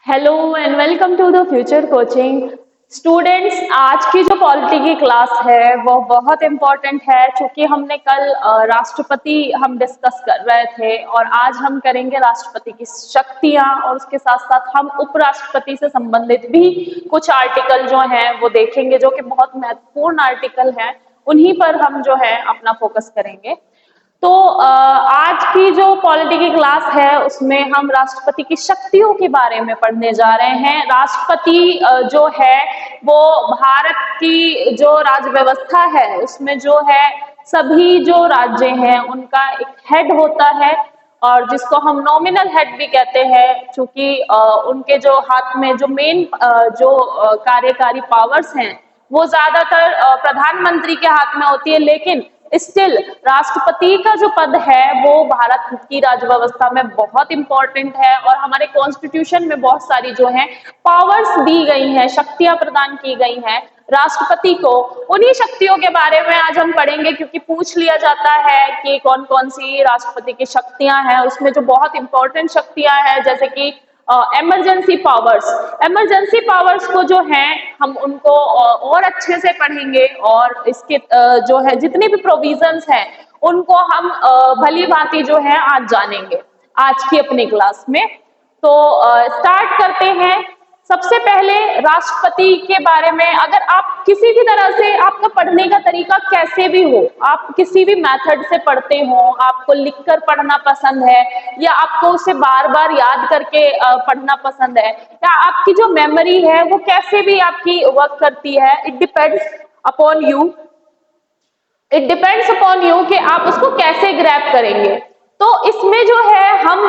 Hello and welcome to the future coaching. Students, आज की जो पॉलिटी की क्लास है वो बहुत इम्पोर्टेंट है, क्योंकि हमने कल राष्ट्रपति हम डिस्कस कर रहे थे और आज हम करेंगे राष्ट्रपति की शक्तियां, और उसके साथ साथ हम उपराष्ट्रपति से संबंधित भी कुछ आर्टिकल जो हैं वो देखेंगे, जो कि बहुत महत्वपूर्ण आर्टिकल हैं। उन्हीं पर हम जो है अपना फोकस करेंगे। तो आज की जो पॉलिटी की क्लास है उसमें हम राष्ट्रपति की शक्तियों के बारे में पढ़ने जा रहे हैं। राष्ट्रपति जो है वो भारत की जो राज्य व्यवस्था है उसमें जो है सभी जो राज्य हैं उनका एक हेड होता है, और जिसको हम नॉमिनल हेड भी कहते हैं, क्योंकि उनके जो हाथ में जो मेन जो कार्यकारी पावर्स हैं वो ज्यादातर प्रधानमंत्री के हाथ में होती है। लेकिन स्टिल राष्ट्रपति का जो पद है वो भारत की राज्य व्यवस्था में बहुत इंपॉर्टेंट है, और हमारे कॉन्स्टिट्यूशन में बहुत सारी जो है पावर्स दी गई हैं, शक्तियां प्रदान की गई हैं राष्ट्रपति को। उन्हीं शक्तियों के बारे में आज हम पढ़ेंगे, क्योंकि पूछ लिया जाता है कि कौन कौन सी राष्ट्रपति की शक्तियां हैं। उसमें जो बहुत इंपॉर्टेंट शक्तियां हैं जैसे कि इमरजेंसी पावर्स। इमरजेंसी पावर्स को जो है हम उनको और अच्छे से पढ़ेंगे, और इसके जो है जितनी भी प्रोविजंस हैं उनको हम भली भांति जो है आज जानेंगे आज की अपनी क्लास में। तो स्टार्ट करते हैं। सबसे पहले राष्ट्रपति के बारे में, अगर आप किसी भी तरह से आपका पढ़ने का तरीका कैसे भी हो, आप किसी भी मेथड से पढ़ते हो, आपको लिखकर पढ़ना पसंद है या आपको उसे बार बार याद करके पढ़ना पसंद है, या आपकी जो मेमोरी है वो कैसे भी आपकी वर्क करती है, it depends upon you. It depends upon you कि आप उसको कैसे ग्रैब करेंगे। तो इसमें जो है हम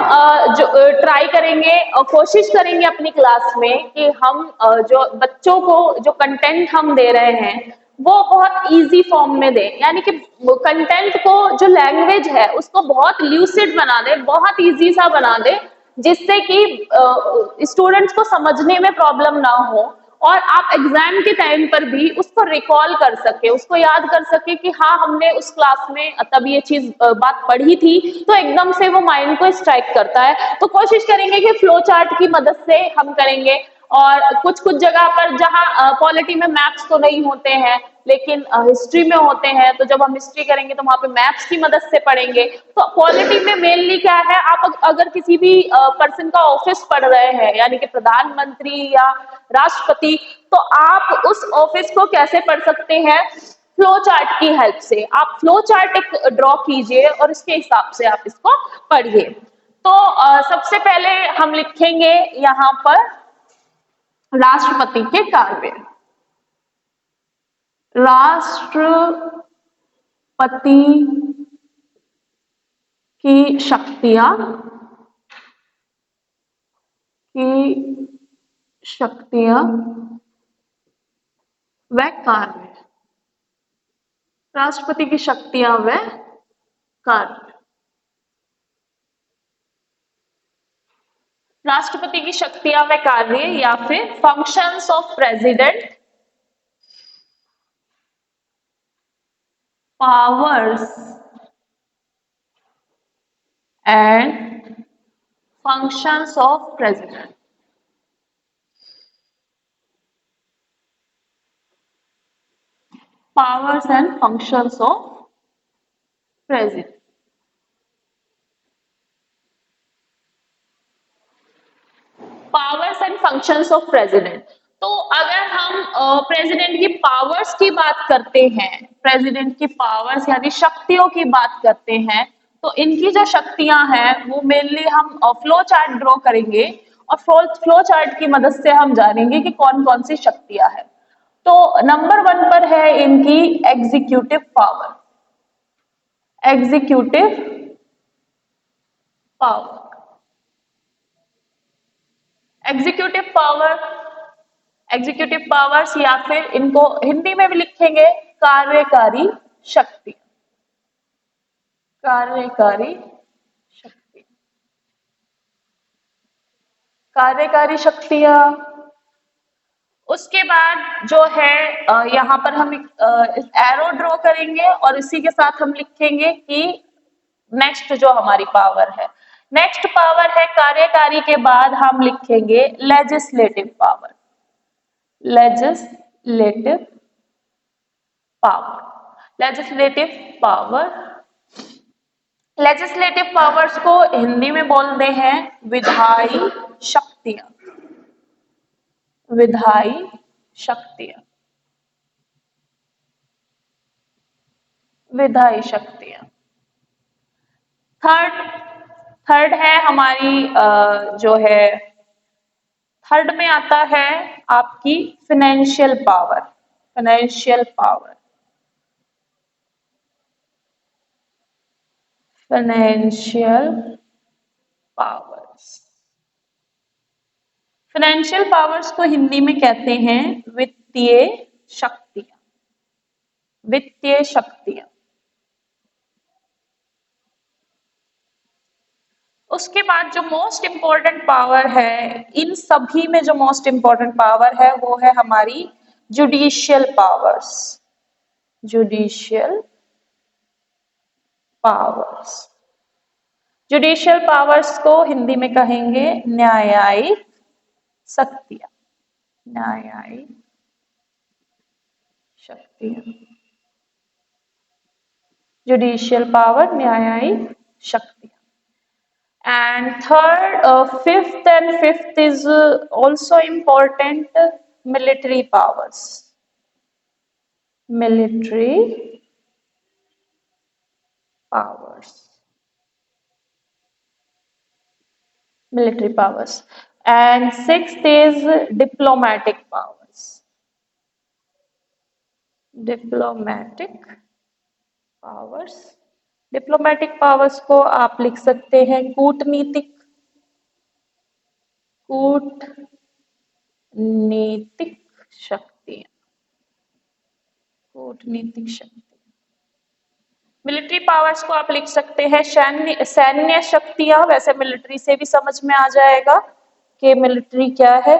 जो ट्राई करेंगे और कोशिश करेंगे अपनी क्लास में कि हम जो बच्चों को जो कंटेंट हम दे रहे हैं वो बहुत इजी फॉर्म में दें, यानी कि कंटेंट को जो लैंग्वेज है उसको बहुत ल्यूसिड बना दे, बहुत इजी सा बना दे, जिससे कि स्टूडेंट्स को समझने में प्रॉब्लम ना हो, और आप एग्जाम के टाइम पर भी उसको रिकॉल कर सके, उसको याद कर सके कि हाँ हमने उस क्लास में तब ये चीज बात पढ़ी थी, तो एकदम से वो माइंड को स्ट्राइक करता है। तो कोशिश करेंगे कि फ्लो चार्ट की मदद से हम करेंगे। और कुछ कुछ जगह पर जहाँ पॉलिटी में मैप्स तो नहीं होते हैं लेकिन हिस्ट्री में होते हैं, तो जब हम हिस्ट्री करेंगे तो वहां पे मैप्स की मदद से पढ़ेंगे। तो पॉलिटी में मेनली क्या है, आप अगर किसी भी पर्सन का ऑफिस पढ़ रहे हैं यानी कि प्रधानमंत्री या राष्ट्रपति, तो आप उस ऑफिस को कैसे पढ़ सकते हैं, फ्लो चार्ट की हेल्प से। आप फ्लो चार्ट एक ड्रॉ कीजिए और इसके हिसाब से आप इसको पढ़िए। तो सबसे पहले हम लिखेंगे यहाँ पर राष्ट्रपति के कार्य। राष्ट्रपति की शक्तियां व कार्य। राष्ट्रपति की शक्तियां व कार्य। राष्ट्रपति की शक्तियां व कार्य या फिर functions of president, powers and functions of president. Powers and functions of president. Powers and functions of president. तो अगर हम प्रेसिडेंट की पावर्स की बात करते हैं, प्रेसिडेंट की पावर्स यानी शक्तियों की बात करते हैं, तो इनकी जो शक्तियां हैं वो मेनली हम फ्लो चार्ट ड्रॉ करेंगे, और फ्लो चार्ट की मदद से हम जानेंगे कि कौन कौन सी शक्तियां हैं। तो नंबर 1 पर है इनकी executive power. Executive power. Executive powers या फिर इनको हिंदी में भी लिखेंगे कार्यकारी शक्ति। कार्यकारी शक्ति। कार्यकारी शक्तियां। उसके बाद जो है यहाँ पर हम एरो ड्रॉ करेंगे और इसी के साथ हम लिखेंगे कि नेक्स्ट जो हमारी पावर है। नेक्स्ट पावर है कार्यकारी के बाद हम लिखेंगे legislative power. Legislative power, legislative power, legislative powers को हिंदी में बोलते हैं विधायी शक्तियां, विधायी शक्तियां, विधायी शक्तियां। थर्ड है हमारी जो है, थर्ड में आता है आपकी financial power, financial power, financial powers. Financial powers को हिंदी में कहते हैं वित्तीय शक्तियां, वित्तीय शक्तियां। उसके बाद जो मोस्ट इंपॉर्टेंट पावर है, इन सभी में जो मोस्ट इंपॉर्टेंट पावर है वो है हमारी judicial powers, judicial powers. Judicial powers को हिंदी में कहेंगे न्यायिक शक्तियां, न्यायिक शक्तियां, जुडिशियल पावर, न्यायिक शक्तियां। And fifth is also important, military powers, military powers, military powers. And sixth is diplomatic powers, diplomatic powers। Diplomatic powers को आप लिख सकते हैं कूटनीतिक, कूटनीतिक शक्तियां, कूटनीतिक शक्ति। मिलिट्री पावर्स को आप लिख सकते हैं सैन्य शक्तियां। वैसे मिलिट्री से भी समझ में आ जाएगा कि मिलिट्री क्या है।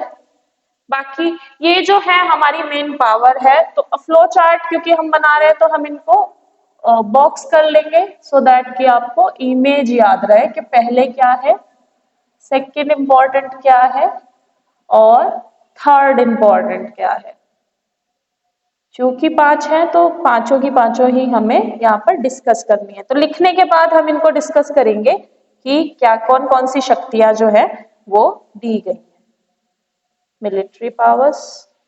बाकी ये जो है हमारी मेन पावर है। तो फ्लो चार्ट क्योंकि हम बना रहे हैं तो हम इनको बॉक्स कर लेंगे सो दैट कि आपको इमेज याद रहे कि पहले क्या है, सेकंड इंपॉर्टेंट क्या है और थर्ड इंपॉर्टेंट क्या है। चूंकि 5 है तो पांचों की पांचों ही हमें यहाँ पर डिस्कस करनी है। तो लिखने के बाद हम इनको डिस्कस करेंगे कि क्या कौन कौन सी शक्तियां जो है वो दी गई है। मिलिट्री पावर्स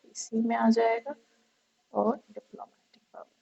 इसी में आ जाएगा और डिप्लोमेटिक पावर्स।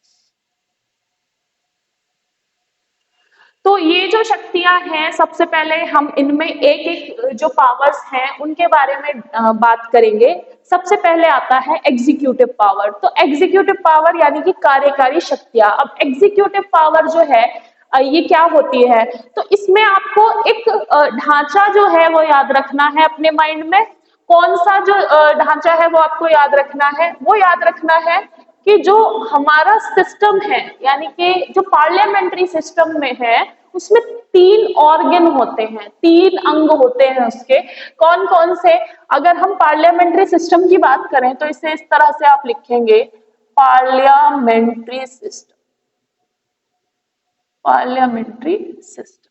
तो ये जो शक्तियां हैं, सबसे पहले हम इनमें एक एक जो पावर्स हैं उनके बारे में बात करेंगे। सबसे पहले आता है एग्जीक्यूटिव पावर। तो एग्जीक्यूटिव पावर यानी कि कार्यकारी शक्तियां। अब एग्जीक्यूटिव पावर जो है ये क्या होती है, तो इसमें आपको एक ढांचा जो है वो याद रखना है अपने माइंड में। कौन सा जो ढांचा है वो आपको याद रखना है, वो याद रखना है कि जो हमारा सिस्टम है यानी कि जो पार्लियामेंट्री सिस्टम में है उसमें 3 ऑर्गन होते हैं, 3 अंग होते हैं उसके। कौन कौन से? अगर हम पार्लियामेंट्री सिस्टम की बात करें तो इसे इस तरह से आप लिखेंगे parliamentary system, parliamentary system.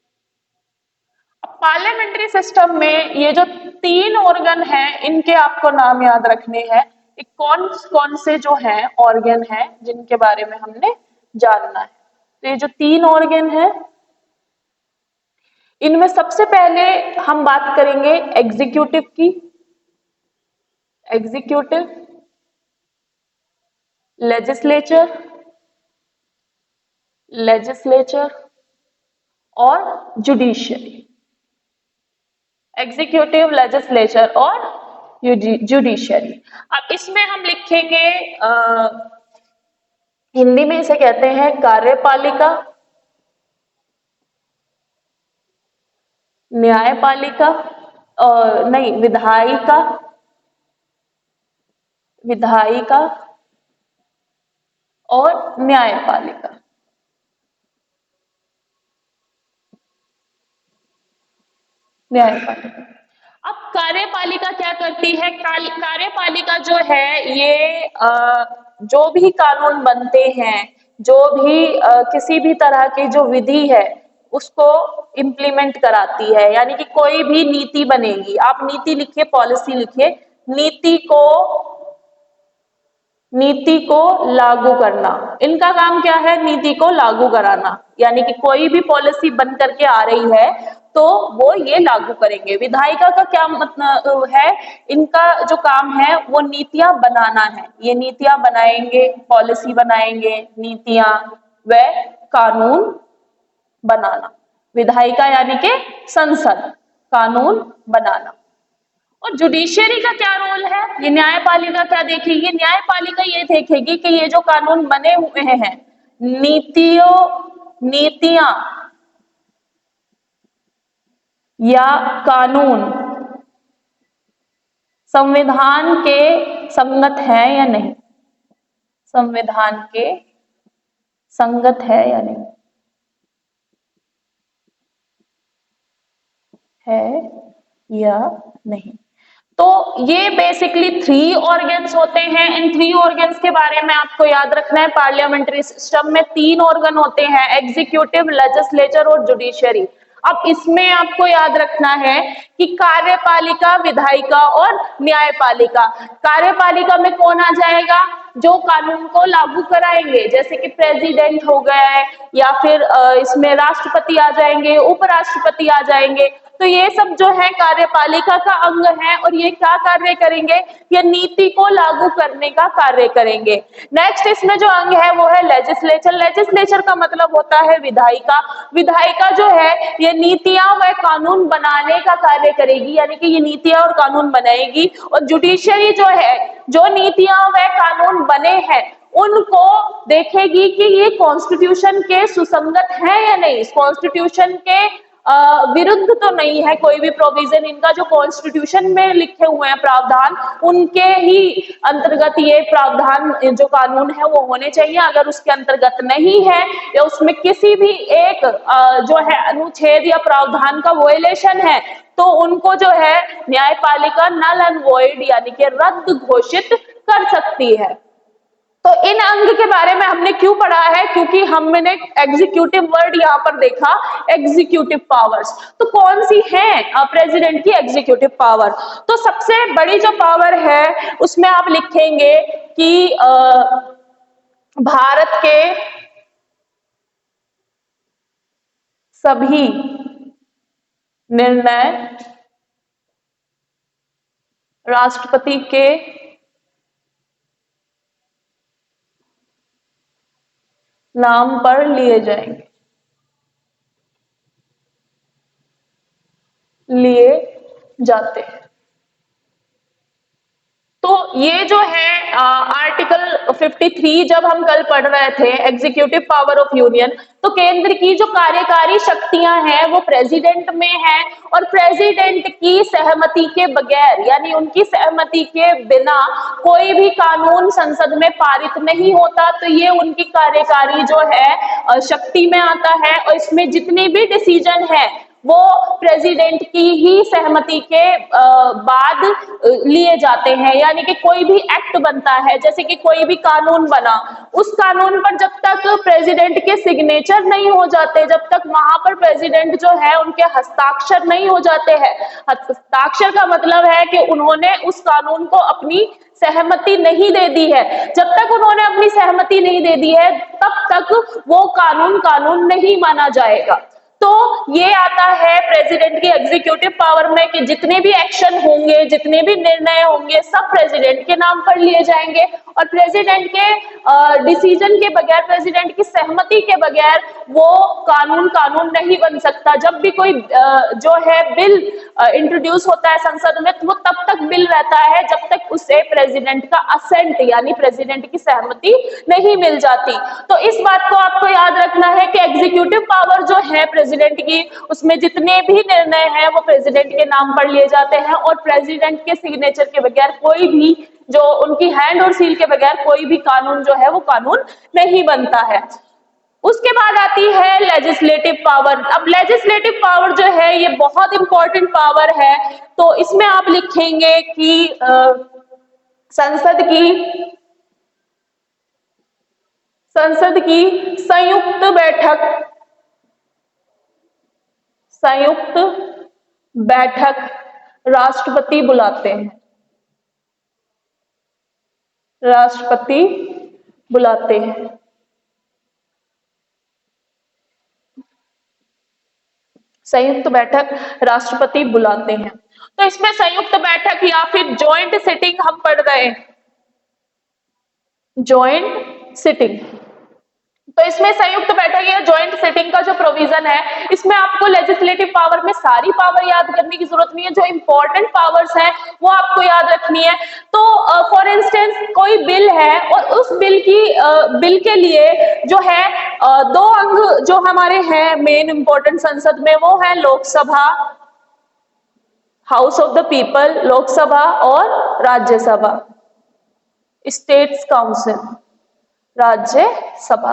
Parliamentary system में ये जो 3 ऑर्गन हैं इनके आपको नाम याद रखने हैं। कौन कौन से जो हैं ऑर्गन हैं जिनके बारे में हमने जानना है। तो ये जो 3 ऑर्गन हैं इनमें सबसे पहले हम बात करेंगे एग्जीक्यूटिव की। एग्जीक्यूटिव, लेजिस्लेचर, लेजिस्लेचर और जुडिशियरी। एग्जीक्यूटिव, लेजिस्लेचर और जुडिशियरी। अब इसमें हम लिखेंगे हिंदी में इसे कहते हैं कार्यपालिका, न्यायपालिका, नहीं विधायिका, विधायिका और न्यायपालिका। न्यायपालिका। अब कार्यपालिका क्या करती है? कार्यपालिका जो है ये जो भी कानून बनते हैं, जो भी किसी भी तरह की जो विधि है उसको इम्प्लीमेंट कराती है, यानी कि कोई भी नीति बनेगी, आप नीति लिखिए, पॉलिसी लिखिए, नीति को लागू करना, इनका काम क्या है, नीति को लागू कराना, यानी कि कोई भी पॉलिसी बन करके आ रही है तो वो ये लागू करेंगे। विधायिका का क्या मतलब है, इनका जो काम है वो नीतियां बनाना है, ये नीतियां बनाएंगे, पॉलिसी बनाएंगे, नीतियां व कानून बनाना। विधायिका यानी कि संसद, कानून बनाना। और जुडिशियरी का क्या रोल है, ये न्यायपालिका क्या देखेगी, न्यायपालिका ये देखेगी कि ये जो कानून बने हुए हैं, नीतियां या कानून संविधान के संगत है या नहीं, संविधान के संगत है या नहीं, है या नहीं। तो ये बेसिकली 3 ऑर्गन्स होते हैं। इन 3 ऑर्गन्स के बारे में आपको याद रखना है। पार्लियामेंट्री सिस्टम में 3 ऑर्गन होते हैं, एग्जीक्यूटिव, लेजिस्लेचर और जुडिशियरी। अब इसमें आपको याद रखना है कि कार्यपालिका, विधायिका और न्यायपालिका। कार्यपालिका में कौन आ जाएगा, जो कानून को लागू कराएंगे, जैसे कि प्रेसिडेंट हो गए, या फिर इसमें राष्ट्रपति आ जाएंगे, उपराष्ट्रपति आ जाएंगे। तो ये सब जो है कार्यपालिका का अंग है, और ये क्या कार्य करेंगे, ये नीति को लागू करने का कार्य करेंगे। नेक्स्ट इसमें जो अंग है वो है लेजिस्लेचर। लेजिस्लेचर का मतलब होता है विधायिका। विधायिका जो है ये नीतियां व कानून बनाने का कार्य करेगी, यानी कि ये नीतियां और कानून बनाएगी। और जुडिशियरी जो है, जो नीतियां व कानून बने हैं उनको देखेगी कि ये कॉन्स्टिट्यूशन के सुसंगत है या नहीं, कॉन्स्टिट्यूशन के विरुद्ध तो नहीं है कोई भी प्रोविजन, इनका जो कॉन्स्टिट्यूशन में लिखे हुए हैं प्रावधान, उनके ही अंतर्गत ये प्रावधान, जो कानून है वो होने चाहिए। अगर उसके अंतर्गत नहीं है या उसमें किसी भी एक जो है अनुच्छेद या प्रावधान का वोलेशन है, तो उनको जो है न्यायपालिका नल एंड वॉइड यानी कि रद्द घोषित कर सकती है। तो इन अंग के बारे में हमने क्यों पढ़ा है, क्योंकि हमने एग्जीक्यूटिव वर्ड यहाँ पर देखा, एग्जीक्यूटिव पावर्स। तो कौन सी है प्रेसिडेंट की एग्जीक्यूटिव पावर, तो सबसे बड़ी जो पावर है उसमें आप लिखेंगे कि भारत के सभी निर्णय राष्ट्रपति के नाम पर लिए जाएंगे, लिए जाते हैं। तो ये जो है आर्टिकल 53 जब हम कल पढ़ रहे थे, एग्जीक्यूटिव पावर ऑफ यूनियन, तो केंद्र की जो कार्यकारी शक्तियां हैं वो प्रेसिडेंट में है, और प्रेसिडेंट की सहमति के बगैर, यानी उनकी सहमति के बिना कोई भी कानून संसद में पारित नहीं होता। तो ये उनकी कार्यकारी जो है शक्ति में आता है, और इसमें जितने भी डिसीजन है वो प्रेसिडेंट की ही सहमति के बाद लिए जाते हैं। यानी कि कोई भी एक्ट बनता है, जैसे कि कोई भी कानून बना, उस कानून पर जब तक प्रेसिडेंट के सिग्नेचर नहीं हो जाते, जब तक वहां पर प्रेसिडेंट जो है उनके हस्ताक्षर नहीं हो जाते हैं, हस्ताक्षर का मतलब है कि उन्होंने उस कानून को अपनी सहमति नहीं दे दी है, जब तक उन्होंने अपनी सहमति नहीं दे दी है तब तक वो कानून नहीं माना जाएगा। तो ये आता है प्रेसिडेंट की एग्जीक्यूटिव पावर में कि जितने भी एक्शन होंगे, जितने भी निर्णय होंगे, सब प्रेसिडेंट के नाम पर लिए जाएंगे, और प्रेसिडेंट के डिसीजन के बगैर, प्रेसिडेंट की सहमति के बगैर वो कानून नहीं बन सकता। जब भी कोई जो है बिल इंट्रोड्यूस होता है संसद में, तो वो तब तक बिल रहता है जब तक उसे प्रेसिडेंट का असेंट यानी प्रेसिडेंट की सहमति नहीं मिल जाती। तो इस बात को आपको याद रखना है कि एग्जीक्यूटिव पावर जो है प्रेसिडेंट की, उसमें जितने भी निर्णय हैं वो प्रेसिडेंट के नाम पर लिए जाते हैं, और प्रेसिडेंट के सिग्नेचर के बगैर कोई भी, जो उनकी हैंड और सील के बगैर कोई भी कानून जो है वो कानून नहीं बनता है। उसके बाद आती है लेजिस्लेटिव पावर। अब लेजिस्लेटिव पावर जो है ये बहुत इंपॉर्टेंट पावर है। तो इसमें आप लिखेंगे कि संसद की संयुक्त बैठक संयुक्त बैठक राष्ट्रपति बुलाते हैं, राष्ट्रपति बुलाते हैं। संयुक्त बैठक राष्ट्रपति बुलाते हैं। तो इसमें संयुक्त बैठक या फिर जॉइंट सिटिंग हम पढ़ रहे हैं, जॉइंट सिटिंग। तो इसमें संयुक्त बैठक या जॉइंट सिटिंग का जो प्रोविजन है, इसमें आपको लेजिस्लेटिव पावर में सारी पावर याद करने की जरूरत नहीं है, जो इंपॉर्टेंट पावर्स हैं वो आपको याद रखनी है। तो फॉर इंस्टेंस कोई बिल है और उस बिल के लिए जो है दो अंग जो हमारे हैं मेन इंपॉर्टेंट संसद में, वो है Lok Sabha, house of the people Lok Sabha, और राज्यसभा, स्टेट्स काउंसिल राज्यसभा।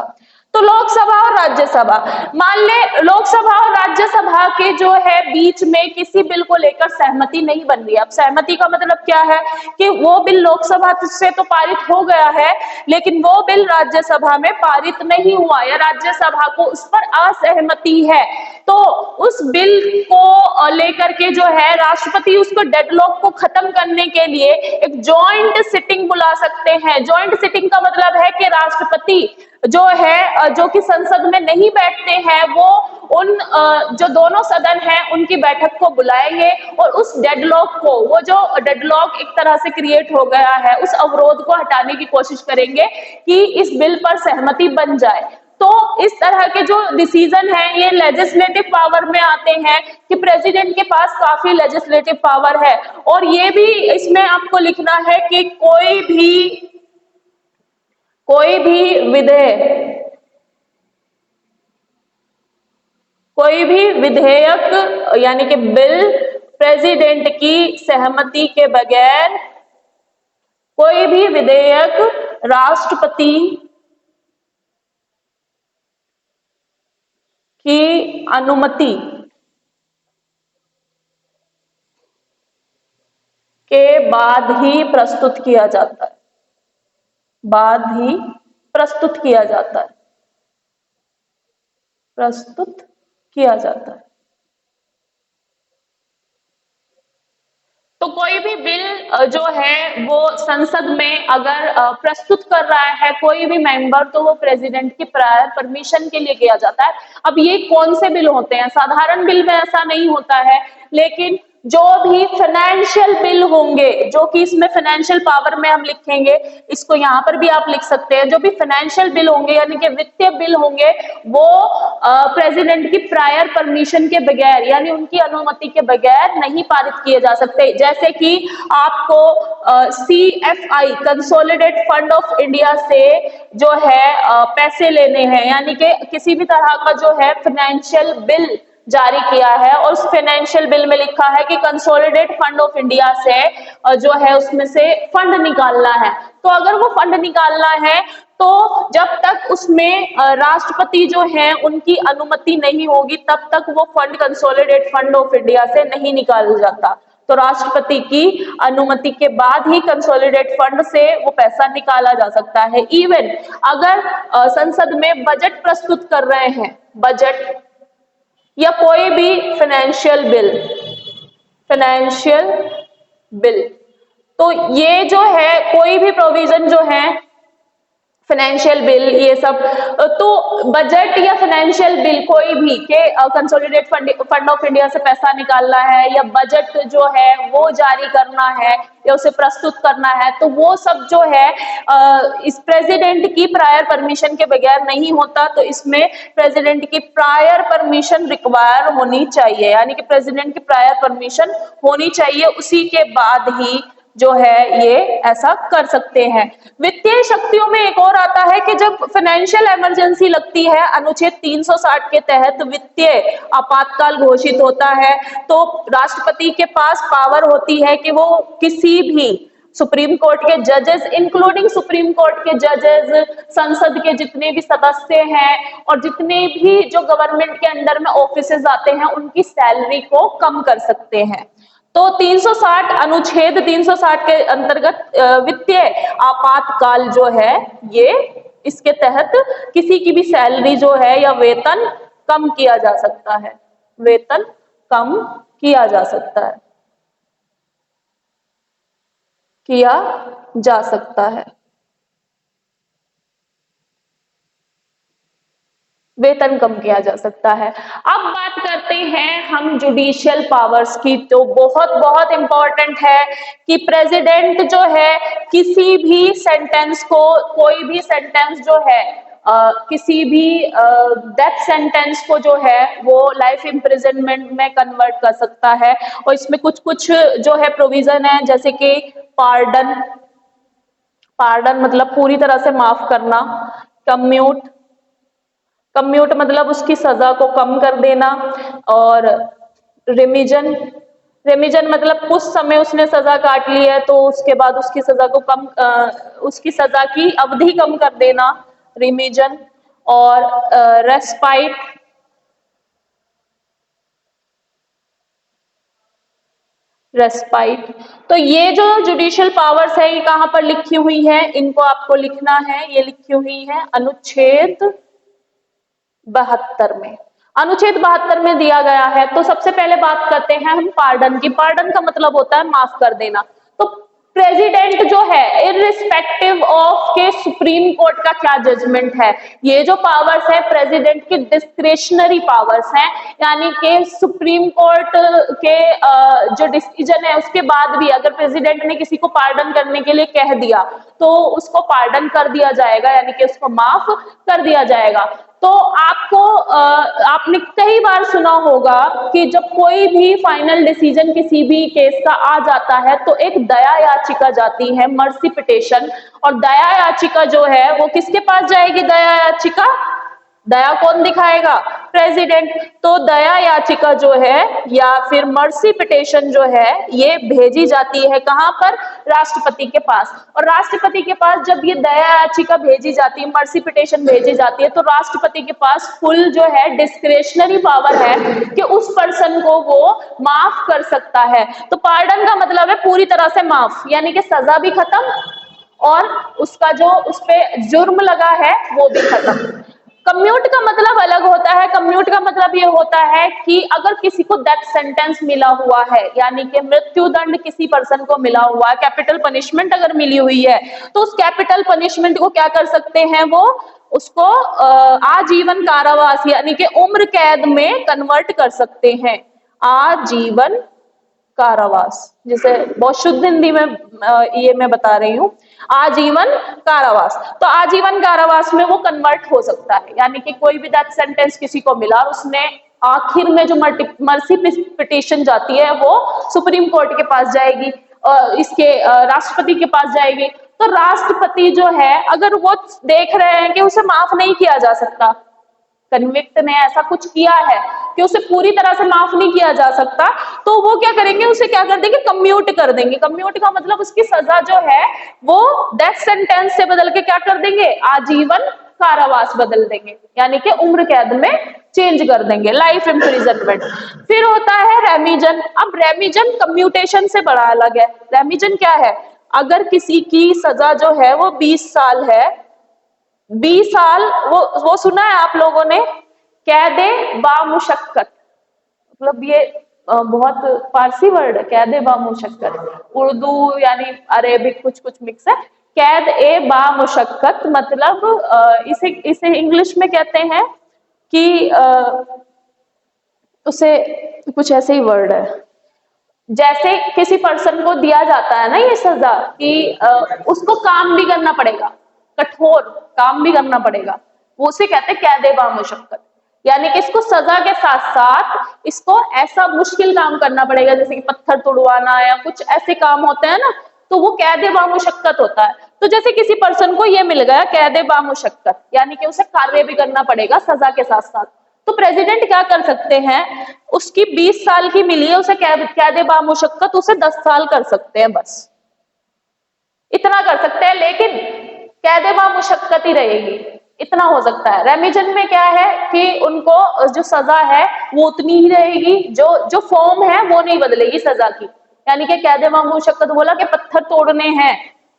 तो लोकसभा और राज्यसभा, मान ले लोकसभा और राज्यसभा के जो है बीच में किसी बिल को लेकर सहमति नहीं बन रही। अब सहमति का मतलब क्या है कि वो बिल लोकसभा से तो पारित हो गया है, लेकिन वो बिल राज्यसभा में पारित नहीं हुआ या राज्यसभा को उस पर असहमति है, तो उस बिल को लेकर के जो है राष्ट्रपति उसको डेडलॉक को खत्म करने के लिए एक जॉइंट सिटिंग बुला सकते हैं। जॉइंट सिटिंग का मतलब है कि राष्ट्रपति जो है, जो कि संसद में नहीं बैठते हैं, वो उन जो दोनों सदन हैं उनकी बैठक को बुलाएंगे और उस डेडलॉक को, वो जो डेडलॉक एक तरह से क्रिएट हो गया है, उस अवरोध को हटाने की कोशिश करेंगे कि इस बिल पर सहमति बन जाए। तो इस तरह के जो डिसीजन है ये लेजिस्लेटिव पावर में आते हैं कि प्रेसिडेंट के पास काफी लेजिस्लेटिव पावर है। और ये भी इसमें आपको लिखना है कि कोई भी विधेयक यानी कि बिल प्रेसिडेंट की सहमति के बगैर, कोई भी विधेयक राष्ट्रपति की अनुमति के बाद ही प्रस्तुत किया जाता है, बाद ही प्रस्तुत किया जाता है, प्रस्तुत किया जाता है। तो कोई भी बिल जो है वो संसद में अगर प्रस्तुत कर रहा है कोई भी मेंबर, तो वो प्रेसिडेंट की प्रायर परमिशन के लिए किया जाता है। अब ये कौन से बिल होते हैं? साधारण बिल में ऐसा नहीं होता है, लेकिन जो भी फाइनेंशियल बिल होंगे, जो कि इसमें फाइनेंशियल पावर में हम लिखेंगे, इसको यहाँ पर भी आप लिख सकते हैं, जो भी फाइनेंशियल बिल होंगे यानी कि वित्तीय बिल होंगे, वो प्रेसिडेंट की प्रायर परमिशन के बगैर यानी उनकी अनुमति के बगैर नहीं पारित किए जा सकते। जैसे कि आपको CFI consolidate fund of India से जो है पैसे लेने हैं, यानी कि किसी भी तरह का जो है फाइनेंशियल बिल जारी किया है और उस फाइनेंशियल बिल में लिखा है कि कंसोलिडेट फंड ऑफ इंडिया से जो है उसमें से फंड निकालना है। तो अगर वो फंड निकालना है तो जब तक उसमें राष्ट्रपति जो है उनकी अनुमति नहीं होगी, तब तक वो fund consolidate fund of India से नहीं निकाला जाता। तो राष्ट्रपति की अनुमति के बाद ही कंसोलिडेट फंड से वो पैसा निकाला जा सकता है। इवन अगर संसद में बजट प्रस्तुत कर रहे हैं, बजट या कोई भी फाइनेंशियल बिल, तो ये जो है कोई भी प्रोविजन जो है फाइनेंशियल बिल, ये सब, तो बजट या फाइनेंशियल बिल कोई भी के कंसोलिडेट फंड ऑफ इंडिया से पैसा निकालना है या बजट जो है वो जारी करना है या उसे प्रस्तुत करना है, तो वो सब जो है इस प्रेसिडेंट की प्रायर परमिशन के बगैर नहीं होता। तो इसमें प्रेसिडेंट की प्रायर परमिशन रिक्वायर होनी चाहिए, यानी कि प्रेसिडेंट की प्रायर परमिशन होनी चाहिए, उसी के बाद ही जो है ये ऐसा कर सकते हैं। वित्तीय शक्तियों में एक और आता है कि जब फाइनेंशियल इमरजेंसी लगती है, अनुच्छेद 360 के तहत वित्तीय आपातकाल घोषित होता है, तो राष्ट्रपति के पास पावर होती है कि वो किसी भी सुप्रीम कोर्ट के जजेस, इंक्लूडिंग सुप्रीम कोर्ट के जजेस, संसद के जितने भी सदस्य हैं और जितने भी जो गवर्नमेंट के अंडर में ऑफिसेज आते हैं, उनकी सैलरी को कम कर सकते हैं। तो 360 अनुच्छेद 360 के अंतर्गत वित्तीय आपातकाल जो है ये, इसके तहत किसी की भी सैलरी जो है या वेतन कम किया जा सकता है, वेतन कम किया जा सकता है, किया जा सकता है। वेतन कम किया जा सकता है। अब बात करते हैं हम जुडिशियल पावर्स की, तो बहुत बहुत इंपॉर्टेंट है कि प्रेसिडेंट जो है किसी भी सेंटेंस को, कोई भी सेंटेंस जो है किसी भी डेथ सेंटेंस को जो है वो लाइफ इम्प्रिजनमेंट में कन्वर्ट कर सकता है। और इसमें कुछ कुछ जो है प्रोविजन है, जैसे कि पार्डन, पार्डन मतलब पूरी तरह से माफ करना, कम्यूट, कम्यूट मतलब उसकी सजा को कम कर देना, और रेमिजन, रेमिजन मतलब कुछ समय उसने सजा काट ली है तो उसके बाद उसकी सजा को कम उसकी सजा की अवधि कम कर देना, रिमिजन। और रेस्पाइट, रेस्पाइट। तो ये जो जुडिशियल पावर्स है ये कहाँ पर लिखी हुई है, इनको आपको लिखना है, ये लिखी हुई है अनुच्छेद 72 में। अनुच्छेद 72 में दिया गया है। तो सबसे पहले बात करते हैं हम पार्डन की। पार्डन का मतलब होता है माफ कर देना। तो प्रेसिडेंट जो है इररिस्पेक्टिव ऑफ के सुप्रीम कोर्ट का क्या जजमेंट है, ये जो पावर्स है प्रेसिडेंट की डिस्क्रेशनरी पावर्स हैं, यानी कि सुप्रीम कोर्ट के जो डिसीजन है उसके बाद भी अगर प्रेसिडेंट ने किसी को पार्डन करने के लिए कह दिया तो उसको पार्डन कर दिया जाएगा, यानी कि उसको माफ कर दिया जाएगा। तो आपको आपने कई बार सुना होगा कि जब कोई भी फाइनल डिसीजन किसी भी केस का आ जाता है तो एक दया याचिका जाती है, मर्सी पिटिशन। और दया याचिका जो है वो किसके पास जाएगी? दया याचिका, दया कौन दिखाएगा? प्रेसिडेंट। तो दया याचिका जो है या फिर मर्सी पिटिशन जो है ये भेजी जाती है कहां पर? राष्ट्रपति के पास। और राष्ट्रपति के पास जब ये दया याचिका भेजी जाती है, मर्सी पिटिशन भेजी जाती है, तो राष्ट्रपति के पास फुल जो है डिस्क्रेशनरी पावर है कि उस पर्सन को वो माफ कर सकता है। तो पार्डन का मतलब है पूरी तरह से माफ, यानी कि सजा भी खत्म और उसका जो उस पे जुर्म लगा है वो भी खत्म। कम्यूट का मतलब अलग होता है। कम्यूट का मतलब ये होता है कि अगर किसी को डेथ सेंटेंस मिला हुआ है, यानी कि मृत्यु दंड किसी पर्सन को मिला हुआ है, कैपिटल पनिशमेंट अगर मिली हुई है, तो उस कैपिटल पनिशमेंट को क्या कर सकते हैं? वो उसको आजीवन कारावास यानी कि उम्र कैद में कन्वर्ट कर सकते हैं। आजीवन कारावास, जिसे बहुत शुद्ध हिंदी में ये मैं बता रही हूँ, आजीवन कारावास। तो आजीवन कारावास में वो कन्वर्ट हो सकता है, यानी कि कोई भी डेथ सेंटेंस किसी को मिला, उसने आखिर में जो मर्सी पिटिशन जाती है वो सुप्रीम कोर्ट के पास जाएगी, इसके राष्ट्रपति के पास जाएगी। तो राष्ट्रपति जो है अगर वो देख रहे हैं कि उसे माफ नहीं किया जा सकता, कन्विक्ट ने ऐसा कुछ किया है कि उसे पूरी तरह से माफ नहीं किया जा सकता, तो वो क्या करेंगे? उसे क्या कर देंगे? कम्यूट कर देंगे। कम्यूट का मतलब उसकी सजा जो है वो डेथ सेंटेंस से बदल के क्या कर देंगे? आजीवन कारावास बदल देंगे, यानी कि उम्र कैद में चेंज कर देंगे, लाइफ इम्प्रिजनमेंट। फिर होता है रेमिजन। अब रेमिजन कम्यूटेशन से बड़ा अलग है। रेमिजन क्या है? अगर किसी की सजा जो है वो 20 साल है, 20 साल, वो सुना है आप लोगों ने, कैदे बामुशक्कत, मतलब ये बहुत फारसी वर्ड है, कैदे बामुशक्कत, उर्दू यानी अरेबिक कुछ कुछ मिक्स है। कैद ए बामुशक्कत मतलब इसे इसे इंग्लिश में कहते हैं कि उसे कुछ ऐसे ही वर्ड है, जैसे किसी पर्सन को दिया जाता है ना ये सजा कि उसको काम भी करना पड़ेगा, कठोर काम भी करना पड़ेगा, वो उसे कहते हैं कैदे बामुशक्कत। यानी कि इसको सजा के साथ साथ इसको ऐसा मुश्किल काम करना पड़ेगा, जैसे कि पत्थर तोड़वाना या कुछ ऐसे काम होते हैं ना, तो वो कैदे बामुशक्कत होता है। तो जैसे किसी पर्सन को ये मिल गया कैदे बामुशक्कत, यानी कि उसे कार्य भी करना पड़ेगा सजा के साथ साथ, तो प्रेसिडेंट क्या कर सकते हैं? उसकी 20 साल की मिली है, उसे कैदे बामुशक्कत उसे 10 साल कर सकते हैं, बस इतना कर सकते हैं, लेकिन कैदे बामुशक्कत ही रहेगी, इतना हो सकता है। रेमिजन में क्या है कि उनको जो सजा है वो उतनी ही रहेगी, जो फॉर्म है वो नहीं बदलेगी सजा की। यानी कि कैदे बामुशक्कत बोला कि पत्थर तोड़ने हैं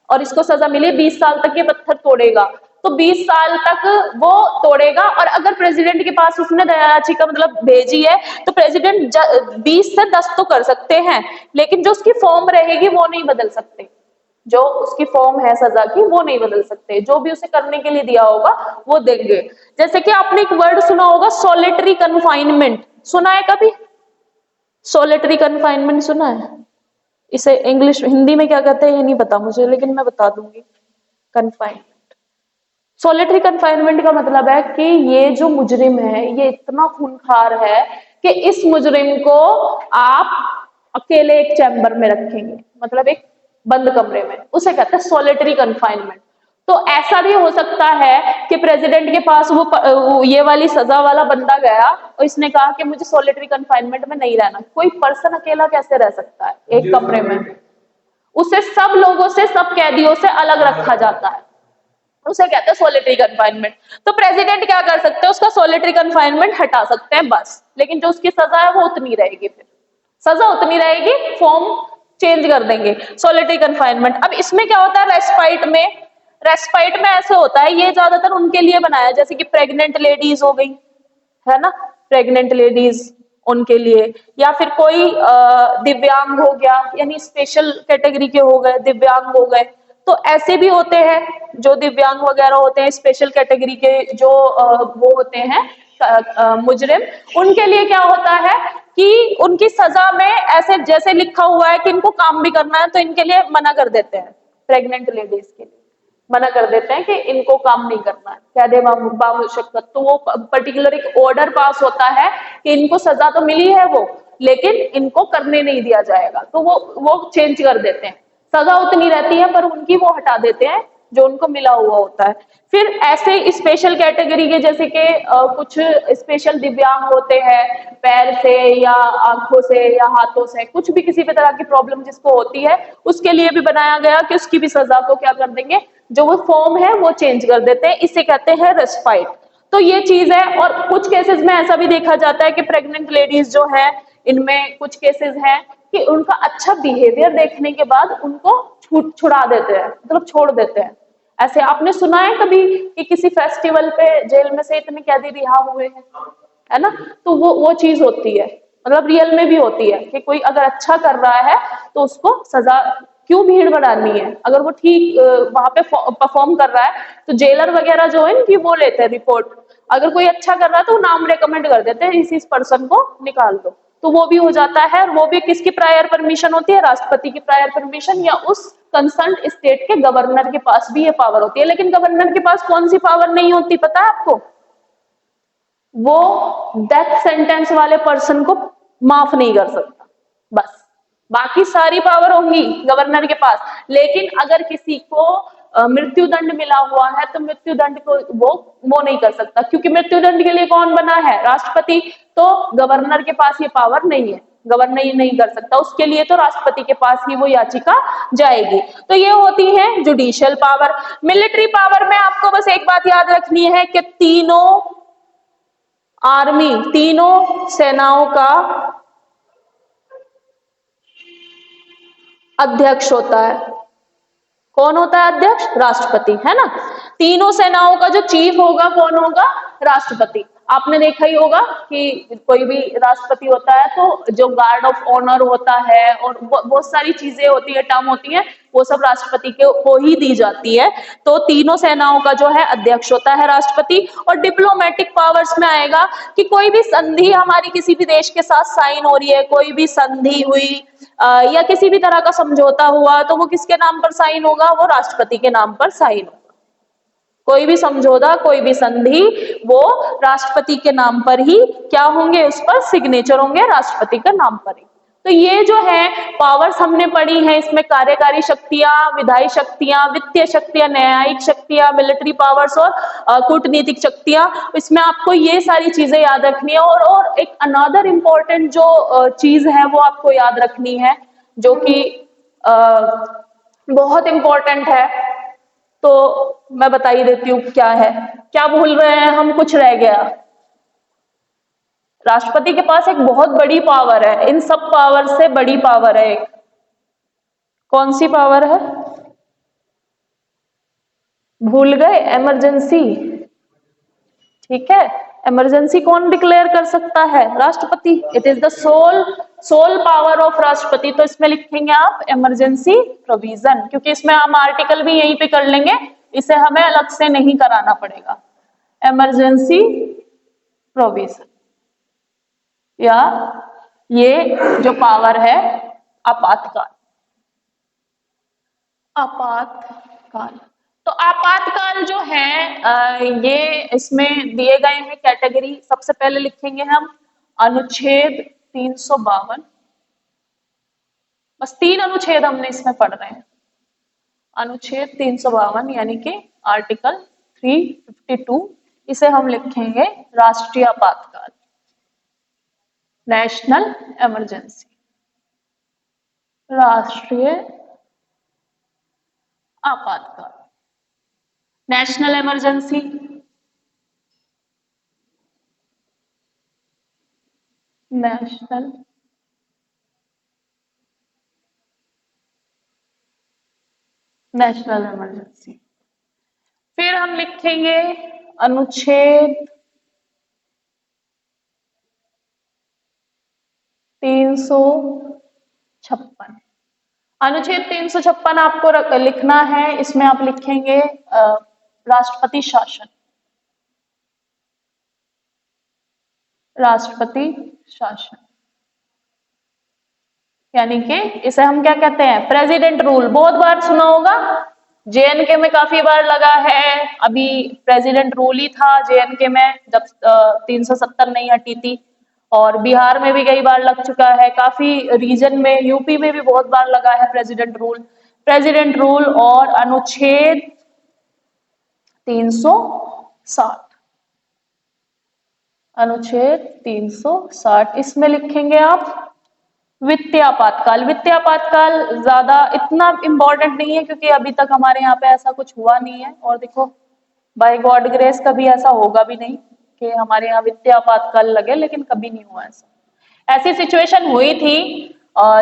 और इसको सजा मिली 20 साल तक ये पत्थर तोड़ेगा, तो 20 साल तक वो तोड़ेगा। और अगर प्रेसिडेंट के पास उसने दया याचिका मतलब भेजी है तो प्रेसिडेंट 20 से 10 तो कर सकते हैं, लेकिन जो उसकी फॉर्म रहेगी वो नहीं बदल सकते। जो उसकी फॉर्म है सजा की वो नहीं बदल सकते, जो भी उसे करने के लिए दिया होगा वो देंगे। जैसे कि आपने एक वर्ड सुना होगा सॉलिटरी कन्फाइनमेंट, सुना है कभी? सॉलिटरी कन्फाइनमेंट सुना है? इसे इंग्लिश हिंदी में क्या कहते हैं ये नहीं पता मुझे, लेकिन मैं बता दूंगी। कन्फाइनमेंट, सॉलिटरी कन्फाइनमेंट का मतलब है कि ये जो मुजरिम है ये इतना खूंखार है कि इस मुजरिम को आप अकेले एक चैम्बर में रखेंगे, मतलब एक बंद कमरे में, उसे कहते हैं सॉलिटरी कन्फाइनमेंट। तो ऐसा भी हो सकता है कि प्रेसिडेंट के पास वो ये वाली सजा वाला बंदा गया और इसने कहा कि मुझे सॉलिटरी कन्फाइनमेंट में नहीं रहना। कोई पर्सन अकेला कैसे रह सकता है एक कमरे में? उसे सब लोगों से, सब कैदियों से अलग रखा जाता है, उसे कहते हैं सॉलिटरी कन्फाइनमेंट। तो प्रेसिडेंट क्या कर सकते हैं, उसका सॉलिटरी कन्फाइनमेंट हटा सकते हैं बस, लेकिन जो उसकी सजा है वो उतनी रहेगी, फिर सजा उतनी रहेगी, फॉर्म चेंज कर देंगे, सॉलिटरी कन्फाइनमेंट। अब इसमें क्या होता है रेस्पाइट में, रेस्पाइट में ऐसे होता है, ये ज्यादातर उनके लिए बनाया है जैसे कि प्रेग्नेंट लेडीज हो गई, है ना, प्रेग्नेंट लेडीज उनके लिए, या फिर कोई दिव्यांग हो गया, यानी स्पेशल कैटेगरी के हो गए, दिव्यांग हो गए। तो ऐसे भी होते हैं जो दिव्यांग वगैरह होते हैं, स्पेशल कैटेगरी के जो वो होते हैं मुजरिम, उनके लिए क्या होता है कि उनकी सजा में ऐसे जैसे लिखा हुआ है कि इनको काम भी करना है तो इनके लिए मना कर देते हैं, प्रेग्नेंट लेडीज के लिए मना कर देते हैं कि इनको काम नहीं करना है, कैदे बामुशक्कत। तो वो पर्टिकुलर एक ऑर्डर पास होता है कि इनको सजा तो मिली है वो, लेकिन इनको करने नहीं दिया जाएगा, तो वो चेंज कर देते हैं। सजा उतनी रहती है पर उनकी वो हटा देते हैं जो उनको मिला हुआ होता है। फिर ऐसे स्पेशल कैटेगरी के जैसे कि कुछ स्पेशल दिव्यांग होते हैं, पैर से या आंखों से या हाथों से, कुछ भी किसी भी तरह की प्रॉब्लम जिसको होती है, उसके लिए भी बनाया गया कि उसकी भी सजा को क्या कर देंगे, जो वो फॉर्म है वो चेंज कर देते हैं, इसे कहते हैं रेस्पाइट। तो ये चीज है। और कुछ केसेस में ऐसा भी देखा जाता है कि प्रेग्नेंट लेडीज जो है, इनमें कुछ केसेस हैं कि उनका अच्छा बिहेवियर देखने के बाद उनको छुड़ा देते हैं, मतलब छोड़ देते हैं। ऐसे आपने सुना है कभी कि किसी फेस्टिवल पे जेल में से इतने कैदी रिहा हुए हैं, है ना? तो वो चीज होती है, मतलब रियल में भी होती है कि कोई अगर अच्छा कर रहा है तो उसको सजा क्यों भीड़ बढ़ानी है, अगर वो ठीक वहां पे परफॉर्म कर रहा है तो जेलर वगैरह जो है इनकी वो लेते हैं रिपोर्ट, अगर कोई अच्छा कर रहा है तो नाम रेकमेंड कर देते हैं इस पर्सन को निकाल दो, तो वो भी हो जाता है। और वो भी किसकी प्रायर परमिशन होती है, राष्ट्रपति की प्रायर परमिशन, या उस कंसर्न स्टेट के गवर्नर के पास भी ये पावर होती है। लेकिन गवर्नर के पास कौन सी पावर नहीं होती पता है आपको? वो डेथ सेंटेंस वाले पर्सन को माफ नहीं कर सकता, बस बाकी सारी पावर होंगी गवर्नर के पास। लेकिन अगर किसी को मृत्यु दंड मिला हुआ है तो मृत्यु दंड को वो नहीं कर सकता, क्योंकि मृत्यु दंड के लिए कौन बना है, राष्ट्रपति। तो गवर्नर के पास ये पावर नहीं है, गवर्नर ये नहीं कर सकता, उसके लिए तो राष्ट्रपति के पास ही वो याचिका जाएगी। तो ये होती है जुडिशियल पावर। मिलिट्री पावर में आपको बस एक बात याद रखनी है कि तीनों आर्मी, तीनों सेनाओं का अध्यक्ष होता है। कौन होता है अध्यक्ष? राष्ट्रपति, है ना। तीनों सेनाओं का जो चीफ होगा कौन होगा? राष्ट्रपति। आपने देखा ही होगा कि कोई भी राष्ट्रपति होता है तो जो गार्ड ऑफ ऑनर होता है और बहुत सारी चीजें होती है, टर्म होती है, वो सब राष्ट्रपति को ही दी जाती है। तो तीनों सेनाओं का जो है अध्यक्ष होता है राष्ट्रपति। और डिप्लोमेटिक पावर्स में आएगा कि कोई भी संधि हमारी किसी भी देश के साथ साइन हो रही है, कोई भी संधि हुई या किसी भी तरह का समझौता हुआ तो वो किसके नाम पर साइन होगा? वो राष्ट्रपति के नाम पर साइन होगा। कोई भी समझौता, कोई भी संधि, वो राष्ट्रपति के नाम पर ही क्या होंगे, उस पर सिग्नेचर होंगे राष्ट्रपति के नाम पर ही। तो ये जो है पावर्स हमने पढ़ी है, इसमें कार्यकारी शक्तियां, विधायी शक्तियां, वित्तीय शक्तियां, न्यायिक शक्तियां, मिलिट्री पावर्स और कूटनीतिक शक्तियां। इसमें आपको ये सारी चीजें याद रखनी है। और एक अनदर इम्पोर्टेंट जो चीज है वो आपको याद रखनी है, जो कि बहुत इंपॉर्टेंट है, तो मैं बता ही देती हूँ क्या है। क्या भूल रहे हैं हम? कुछ रह गया? राष्ट्रपति के पास एक बहुत बड़ी पावर है, इन सब पावर से बड़ी पावर है एक। कौन सी पावर है? भूल गए इमरजेंसी, ठीक है। इमरजेंसी कौन डिक्लेयर कर सकता है? राष्ट्रपति। It is the sole power of राष्ट्रपति। तो इसमें लिखेंगे आप इमरजेंसी प्रोविजन, क्योंकि इसमें हम आर्टिकल भी यहीं पे कर लेंगे, इसे हमें अलग से नहीं कराना पड़ेगा। इमरजेंसी प्रोविजन, या ये जो पावर है आपातकाल। आपातकाल, तो आपातकाल जो है ये इसमें दिए गए हैं कैटेगरी। सबसे पहले लिखेंगे हम अनुच्छेद 352। बस 3 अनुच्छेद हमने इसमें पढ़ रहे हैं। अनुच्छेद 352 यानी कि आर्टिकल 352, इसे हम लिखेंगे राष्ट्रीय आपातकाल, नेशनल इमरजेंसी, राष्ट्रीय आपातकाल, national emergency, national national emergency. फिर हम लिखेंगे अनुच्छेद 356। अनुच्छेद 356 आपको लिखना है। इसमें आप लिखेंगे राष्ट्रपति शासन, राष्ट्रपति शासन, यानी कि इसे हम क्या कहते हैं? President rule. बहुत बार सुना होगा, जेएनके में काफी बार लगा है। अभी प्रेसिडेंट रूल ही था जेएनके में जब 370 नहीं हटी थी, और बिहार में भी कई बार लग चुका है, काफी रीजन में, यूपी में भी बहुत बार लगा है प्रेसिडेंट रूल। प्रेसिडेंट रूल और अनुच्छेद 360, अनुच्छेद 360, इसमें लिखेंगे आप वित्तीय आपातकाल। वित्तीय आपातकाल ज्यादा इतना इंपॉर्टेंट नहीं है, क्योंकि अभी तक हमारे यहाँ पे ऐसा कुछ हुआ नहीं है, और देखो बाय गॉड ग्रेस कभी ऐसा होगा भी नहीं कि हमारे यहाँ वित्तीय आपातकाल लगे, लेकिन कभी नहीं हुआ ऐसा। ऐसी सिचुएशन हुई थी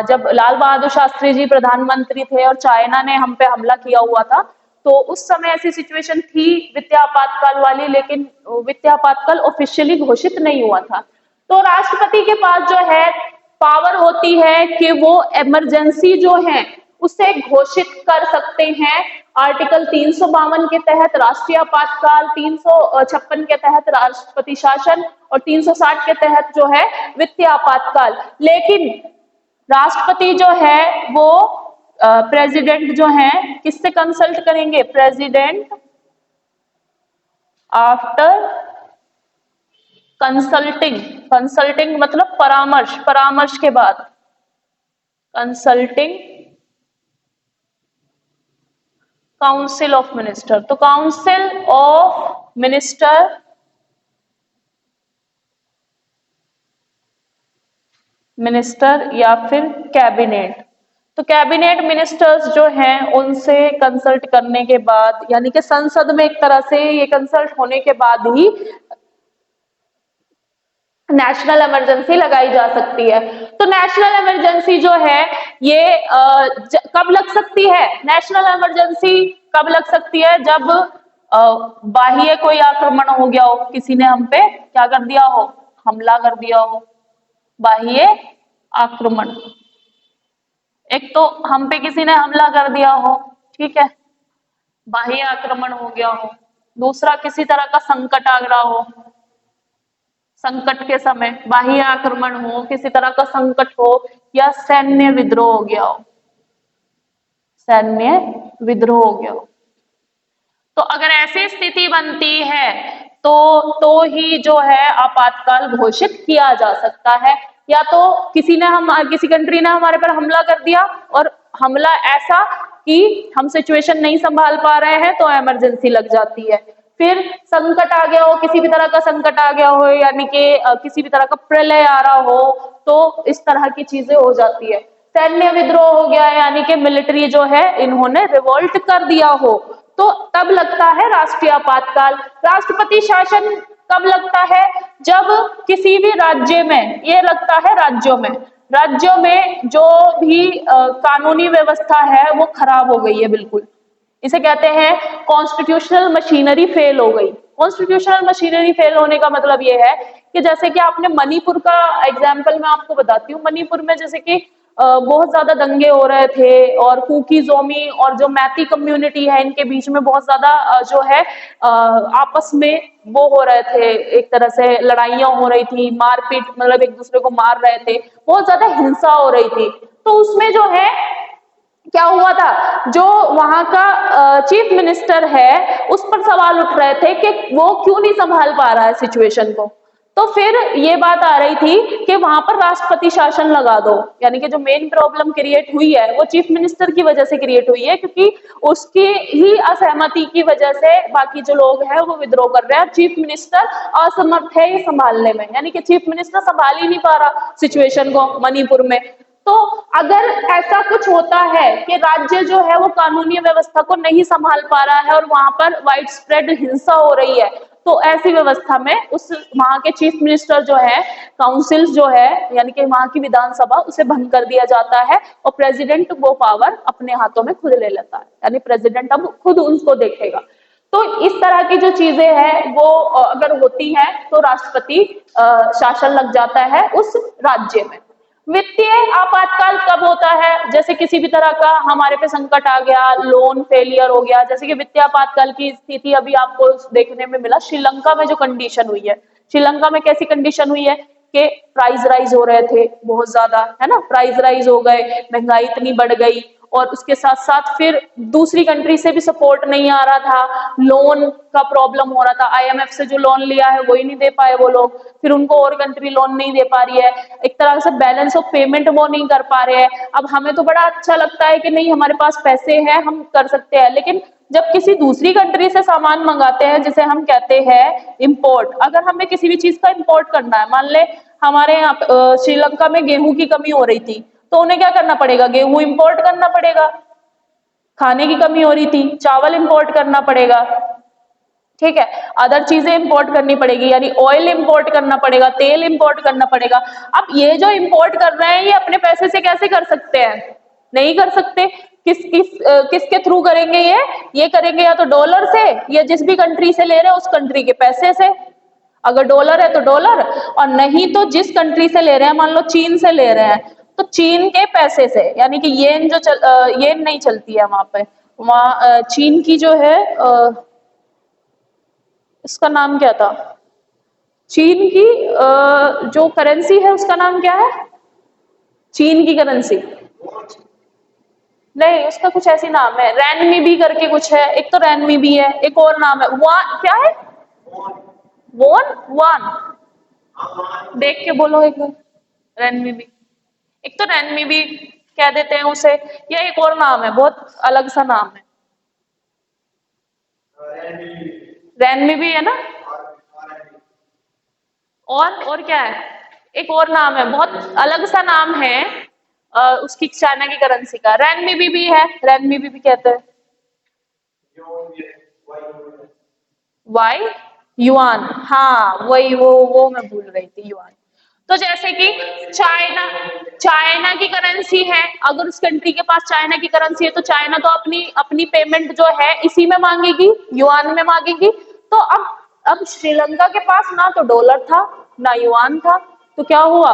जब लाल बहादुर शास्त्री जी प्रधानमंत्री थे और चाइना ने हम पे हमला किया हुआ था, तो उस समय ऐसी सिचुएशन थी वित्तीय आपातकाल वाली, लेकिन वित्तीय आपातकाल ऑफिशियली घोषित नहीं हुआ था। तो राष्ट्रपति के पास जो है पावर होती है कि वो इमरजेंसी जो है उसे घोषित कर सकते हैं। आर्टिकल 352 के तहत राष्ट्रीय आपातकाल, 356 के तहत राष्ट्रपति शासन और 360 के तहत जो है वित्तीय आपातकाल। लेकिन राष्ट्रपति जो है वो प्रेसिडेंट जो है किससे कंसल्ट करेंगे? प्रेसिडेंट आफ्टर कंसल्टिंग, कंसल्टिंग मतलब परामर्श, परामर्श के बाद, कंसल्टिंग काउंसिल ऑफ मिनिस्टर। तो काउंसिल ऑफ मिनिस्टर या फिर कैबिनेट। तो कैबिनेट मिनिस्टर्स जो हैं उनसे कंसल्ट करने के बाद, यानी कि संसद में एक तरह से ये कंसल्ट होने के बाद ही नेशनल इमरजेंसी लगाई जा सकती है। तो नेशनल इमरजेंसी जो है ये कब लग सकती है? नेशनल इमरजेंसी कब लग सकती है? जब बाह्य कोई आक्रमण हो गया हो, किसी ने हम पे क्या कर दिया हो? हमला कर दिया हो, बाह्य आक्रमण। एक तो हम पे किसी ने हमला कर दिया हो, ठीक है, बाह्य आक्रमण हो गया हो। दूसरा, किसी तरह का संकट आ रहा हो, संकट के समय बाह्य आक्रमण हो, किसी तरह का संकट हो, या सैन्य विद्रोह हो गया हो, सैन्य विद्रोह हो गया हो। तो अगर ऐसी स्थिति बनती है तो ही जो है आपातकाल घोषित किया जा सकता है। या तो किसी कंट्री ने हमारे पर हमला कर दिया, और हमला ऐसा कि हम सिचुएशन नहीं संभाल पा रहे हैं, तो इमरजेंसी लग जाती है। फिर संकट आ गया हो, किसी भी तरह का संकट आ गया हो, यानी कि किसी भी तरह का प्रलय आ रहा हो, तो इस तरह की चीजें हो जाती है। सैन्य विद्रोह हो गया, यानी कि मिलिट्री जो है इन्होंने रिवोल्ट कर दिया हो, तो तब लगता है राष्ट्रीय आपातकाल। राष्ट्रपति शासन कब लगता है? जब किसी भी राज्य में, ये लगता है राज्यों में जो भी कानूनी व्यवस्था है वो खराब हो गई है बिल्कुल, इसे कहते हैं कॉन्स्टिट्यूशनल मशीनरी फेल हो गई। कॉन्स्टिट्यूशनल मशीनरी फेल होने का मतलब ये है कि जैसे कि आपने मणिपुर का एग्जाम्पल मैं आपको बताती हूँ। मणिपुर में जैसे कि बहुत ज्यादा दंगे हो रहे थे और कुकी जोमी और जो मैती कम्युनिटी है इनके बीच में बहुत ज्यादा जो है आपस में वो हो रहे थे, एक तरह से लड़ाइयां हो रही थी, मारपीट, मतलब एक दूसरे को मार रहे थे, बहुत ज्यादा हिंसा हो रही थी। तो उसमें जो है क्या हुआ था, जो वहां का चीफ मिनिस्टर है उस पर सवाल उठ रहे थे कि वो क्यों नहीं संभाल पा रहा है सिचुएशन को। तो फिर ये बात आ रही थी कि वहां पर राष्ट्रपति शासन लगा दो, यानी कि जो मेन प्रॉब्लम क्रिएट हुई है वो चीफ मिनिस्टर की वजह से क्रिएट हुई है, क्योंकि उसकी ही असहमति की वजह से बाकी जो लोग हैं वो विद्रोह कर रहे हैं। चीफ मिनिस्टर असमर्थ है ये संभालने में, यानी कि चीफ मिनिस्टर संभाल ही नहीं पा रहा सिचुएशन को मणिपुर में। तो अगर ऐसा कुछ होता है कि राज्य जो है वो कानूनी व्यवस्था को नहीं संभाल पा रहा है और वहां पर वाइड स्प्रेड हिंसा हो रही है, तो ऐसी व्यवस्था में उस वहां के चीफ मिनिस्टर जो है, काउंसिल जो है यानी कि वहां की विधानसभा, उसे भंग कर दिया जाता है और प्रेसिडेंट वो पावर अपने हाथों में खुद ले लेता है, यानी प्रेसिडेंट अब खुद उनको देखेगा। तो इस तरह की जो चीजें हैं वो अगर होती हैं तो राष्ट्रपति शासन लग जाता है उस राज्य में। वित्तीय आपातकाल कब होता है, जैसे किसी भी तरह का हमारे पे संकट आ गया, लोन फेलियर हो गया, जैसे कि वित्तीय आपातकाल की स्थिति अभी आपको देखने में मिला श्रीलंका में जो कंडीशन हुई है। श्रीलंका में कैसी कंडीशन हुई है कि प्राइस राइज हो रहे थे बहुत ज्यादा, है ना, प्राइस राइज हो गए, महंगाई इतनी बढ़ गई और उसके साथ साथ फिर दूसरी कंट्री से भी सपोर्ट नहीं आ रहा था, लोन का प्रॉब्लम हो रहा था, आईएमएफ से जो लोन लिया है वो ही नहीं दे पाए वो लोग, फिर उनको और कंट्री लोन नहीं दे पा रही है, एक तरह से बैलेंस ऑफ पेमेंट वो नहीं कर पा रहे हैं। अब हमें तो बड़ा अच्छा लगता है कि नहीं हमारे पास पैसे हैं हम कर सकते हैं, लेकिन जब किसी दूसरी कंट्री से सामान मंगाते हैं जिसे हम कहते हैं इंपोर्ट, अगर हमें किसी भी चीज का इंपोर्ट करना है, मान ले हमारे यहाँ श्रीलंका में गेहूं की कमी हो रही थी, तो उन्हें क्या करना पड़ेगा, गेहूं इंपोर्ट करना पड़ेगा। खाने की कमी हो रही थी, चावल इंपोर्ट करना पड़ेगा, ठीक है, अदर चीजें इंपोर्ट करनी पड़ेगी, यानी ऑयल इंपोर्ट करना पड़ेगा, तेल इंपोर्ट करना पड़ेगा। अब ये जो इंपोर्ट कर रहे हैं ये अपने पैसे से कैसे कर सकते हैं, नहीं कर सकते। किसके थ्रू करेंगे ये करेंगे या तो डॉलर से, या जिस भी कंट्री से ले रहे हैं उस कंट्री के पैसे से, अगर डॉलर है तो डॉलर, और नहीं तो जिस कंट्री से ले रहे हैं, मान लो चीन से ले रहे हैं तो चीन के पैसे से, यानी कि येन येन नहीं चलती है वहां पे, वहां चीन की जो है इसका नाम क्या था, चीन की जो करेंसी है उसका नाम क्या है, चीन की करेंसी नहीं, उसका कुछ ऐसी नाम है, रैनमीबी करके कुछ है, एक तो रैनमीबी है, एक और नाम है क्या है, वॉन वान, देख के बोलो एक बार, रैनमीबी, एक तो रैनमीबी कह देते हैं उसे, या एक और नाम है, बहुत अलग सा नाम है, रैनमीबी है ना, और क्या है, एक और नाम है, बहुत अलग सा नाम है उसकी चाइना की करेंसी का, रैनमीबी भी है, रैनमीबी भी कहते हैं, वाई युआन, हाँ वही वो मैं भूल रही थी, युआन। तो जैसे कि चाइना की करेंसी है, अगर उस कंट्री के पास चाइना की करेंसी है तो चाइना तो अपनी पेमेंट जो है इसी में मांगेगी, युआन में मांगेगी। तो अब श्रीलंका के पास ना तो डॉलर था ना युआन था, तो क्या हुआ,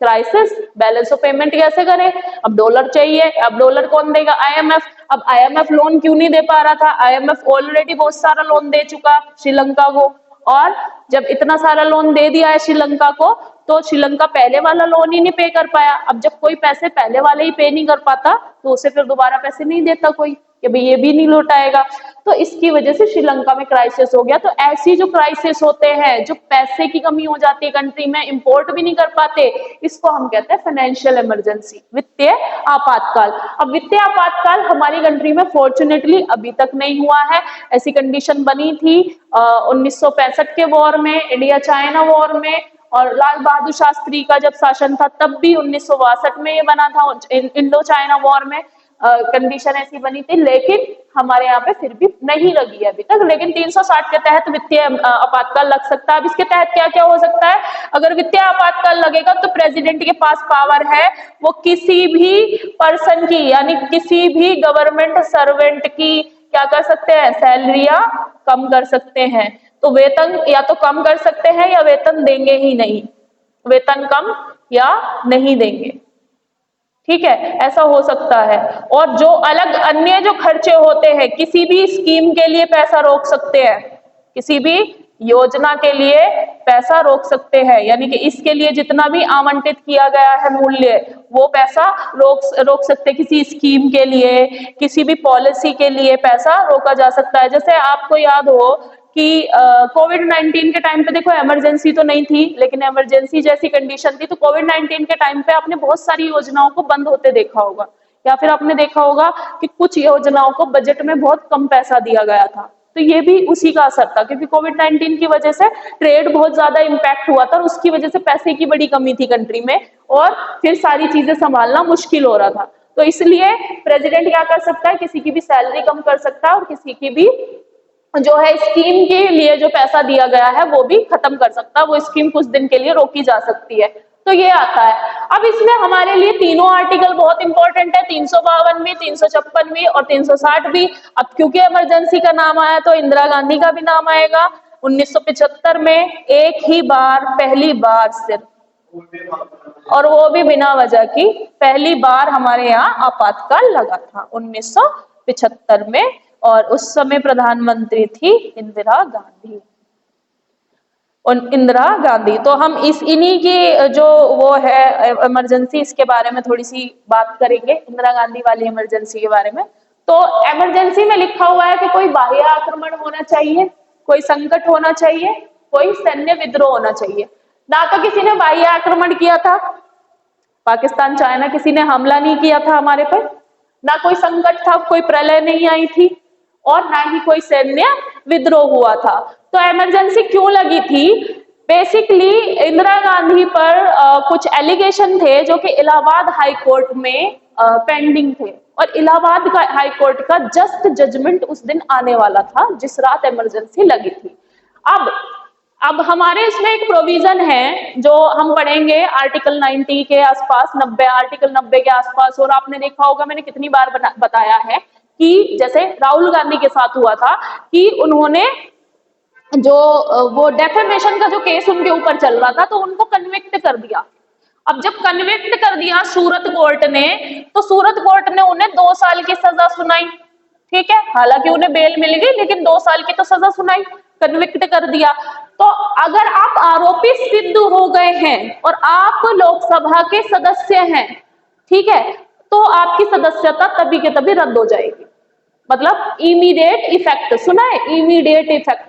क्राइसिस, बैलेंस ऑफ पेमेंट कैसे करें, अब डॉलर चाहिए, अब डॉलर कौन देगा, आईएमएफ। अब आईएमएफ लोन क्यों नहीं दे पा रहा था, आईएमएफ ऑलरेडी बहुत सारा लोन दे चुका श्रीलंका को, और जब इतना सारा लोन दे दिया है श्रीलंका को तो श्रीलंका पहले वाला लोन ही नहीं पे कर पाया। अब जब कोई पैसे पहले वाले ही पे नहीं कर पाता तो उसे फिर दोबारा पैसे नहीं देता कोई, कि भाई ये भी नहीं लौटाएगा, तो इसकी वजह से श्रीलंका में क्राइसिस हो गया। तो ऐसी जो क्राइसिस होते हैं, जो पैसे की कमी हो जाती है कंट्री में, इंपोर्ट भी नहीं कर पाते, इसको हम कहते हैं फाइनेंशियल इमरजेंसी, वित्तीय आपातकाल। अब वित्तीय आपातकाल हमारी कंट्री में फॉर्चुनेटली अभी तक नहीं हुआ है, ऐसी कंडीशन बनी थी 1965 के वॉर में, इंडिया चाइना वॉर में, और लाल बहादुर शास्त्री का जब शासन था तब भी 1962 में ये बना था, इंडो चाइना वॉर में कंडीशन ऐसी बनी थी, लेकिन हमारे यहाँ पे फिर भी नहीं लगी है अभी तक। लेकिन 360 के तहत वित्तीय आपातकाल लग सकता है। अब इसके तहत क्या क्या हो सकता है, अगर वित्तीय आपातकाल लगेगा तो प्रेसिडेंट के पास पावर है, वो किसी भी पर्सन की, यानी किसी भी गवर्नमेंट सर्वेंट की क्या कर सकते हैं, सैलरियां कम कर सकते हैं। तो वेतन या तो कम कर सकते हैं या वेतन देंगे ही नहीं, वेतन कम या नहीं देंगे, ठीक है, ऐसा हो सकता है। और जो अलग अन्य जो खर्चे होते हैं, किसी भी स्कीम के लिए पैसा रोक सकते हैं, किसी भी योजना के लिए पैसा रोक सकते हैं, यानी कि इसके लिए जितना भी आवंटित किया गया है मूल्य, वो पैसा रोक सकते हैं। किसी स्कीम के लिए, किसी भी पॉलिसी के लिए पैसा रोका जा सकता है। जैसे आपको याद हो कि कोविड 19 के टाइम पे देखो, इमरजेंसी तो नहीं थी, लेकिन इमरजेंसी जैसी कंडीशन थी, तो कोविड 19 के टाइम पे आपने बहुत सारी योजनाओं को बंद होते देखा होगा, या फिर आपने देखा होगा कि कुछ योजनाओं को बजट में बहुत कम पैसा दिया गया था। तो ये भी उसी का असर था, क्योंकि कोविड 19 की वजह से ट्रेड बहुत ज्यादा इम्पैक्ट हुआ था और उसकी वजह से पैसे की बड़ी कमी थी कंट्री में, और फिर सारी चीजें संभालना मुश्किल हो रहा था। तो इसलिए प्रेसिडेंट क्या कर सकता है, किसी की भी सैलरी कम कर सकता है और किसी की भी जो है स्कीम के लिए जो पैसा दिया गया है वो भी खत्म कर सकता है, वो स्कीम कुछ दिन के लिए रोकी जा सकती है। तो ये आता है। अब इसमें हमारे लिए तीनों आर्टिकल बहुत इंपॉर्टेंट है, 352 भी, 356 भी और 360 भी। अब क्योंकि इमरजेंसी का नाम आया तो इंदिरा गांधी का भी नाम आएगा। 1975 में एक ही बार, पहली बार सिर्फ, और वो भी बिना वजह की, पहली बार हमारे यहाँ आपातकाल लगा था 1975 में, और उस समय प्रधानमंत्री थी इंदिरा गांधी। इंदिरा गांधी, तो हम इन्हीं की जो वो है इमरजेंसी, इसके बारे में थोड़ी सी बात करेंगे, इंदिरा गांधी वाली इमरजेंसी के बारे में। तो इमरजेंसी में लिखा हुआ है कि कोई बाह्य आक्रमण होना चाहिए, कोई संकट होना चाहिए, कोई सैन्य विद्रोह होना चाहिए। ना तो किसी ने बाह्य आक्रमण किया था, पाकिस्तान चाइना किसी ने हमला नहीं किया था हमारे पर, ना कोई संकट था, कोई प्रलय नहीं आई थी, और ना ही कोई सैन्य विद्रोह हुआ था। तो इमरजेंसी क्यों लगी थी? बेसिकली इंदिरा गांधी पर कुछ एलिगेशन थे जो कि इलाहाबाद हाई कोर्ट में पेंडिंग थे, और इलाहाबाद का हाई कोर्ट का जस्ट जजमेंट उस दिन आने वाला था जिस रात इमरजेंसी लगी थी। अब हमारे इसमें एक प्रोविजन है जो हम पढ़ेंगे आर्टिकल 90 के आसपास, 90, आर्टिकल 90 के आसपास। और आपने देखा होगा, मैंने कितनी बार बताया है कि जैसे राहुल गांधी के साथ हुआ था कि उन्होंने जो वो डेफेमेशन का जो केस उनके ऊपर चल रहा था, तो उनको कन्विक्ट कर दिया। अब जब कन्विक्ट कर दिया सूरत कोर्ट ने, तो सूरत कोर्ट ने उन्हें 2 साल की सजा सुनाई, ठीक है, हालांकि उन्हें बेल मिल गई लेकिन 2 साल की तो सजा सुनाई, कन्विक्ट कर दिया। तो अगर आप आरोपी सिद्ध हो गए हैं और आप लोकसभा के सदस्य हैं, ठीक है, तो आपकी सदस्यता तभी के तभी रद्द हो जाएगी। मतलब इमीडिएट इफेक्ट, सुना है, इमीडिएट इफेक्ट।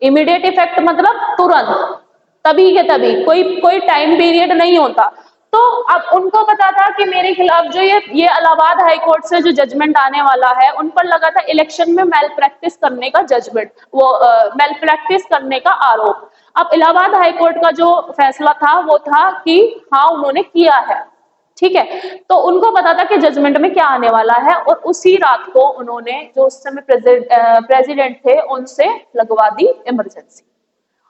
इमीडिएट इफेक्ट मतलब तुरंत, तभी के तभी, कोई टाइम पीरियड नहीं होता। तो अब उनको पता था कि मेरे खिलाफ जो ये इलाहाबाद हाई कोर्ट से जो जजमेंट आने वाला है, उन पर लगा था इलेक्शन में मेल प्रैक्टिस करने का जजमेंट, वो मेल प्रैक्टिस करने का आरोप। अब इलाहाबाद हाई कोर्ट का जो फैसला था वो था कि हाँ उन्होंने किया है, ठीक है, तो उनको पता था कि जजमेंट में क्या आने वाला है, और उसी रात को उन्होंने जो उस समय प्रेसिडेंट थे उनसे लगवा दी इमरजेंसी।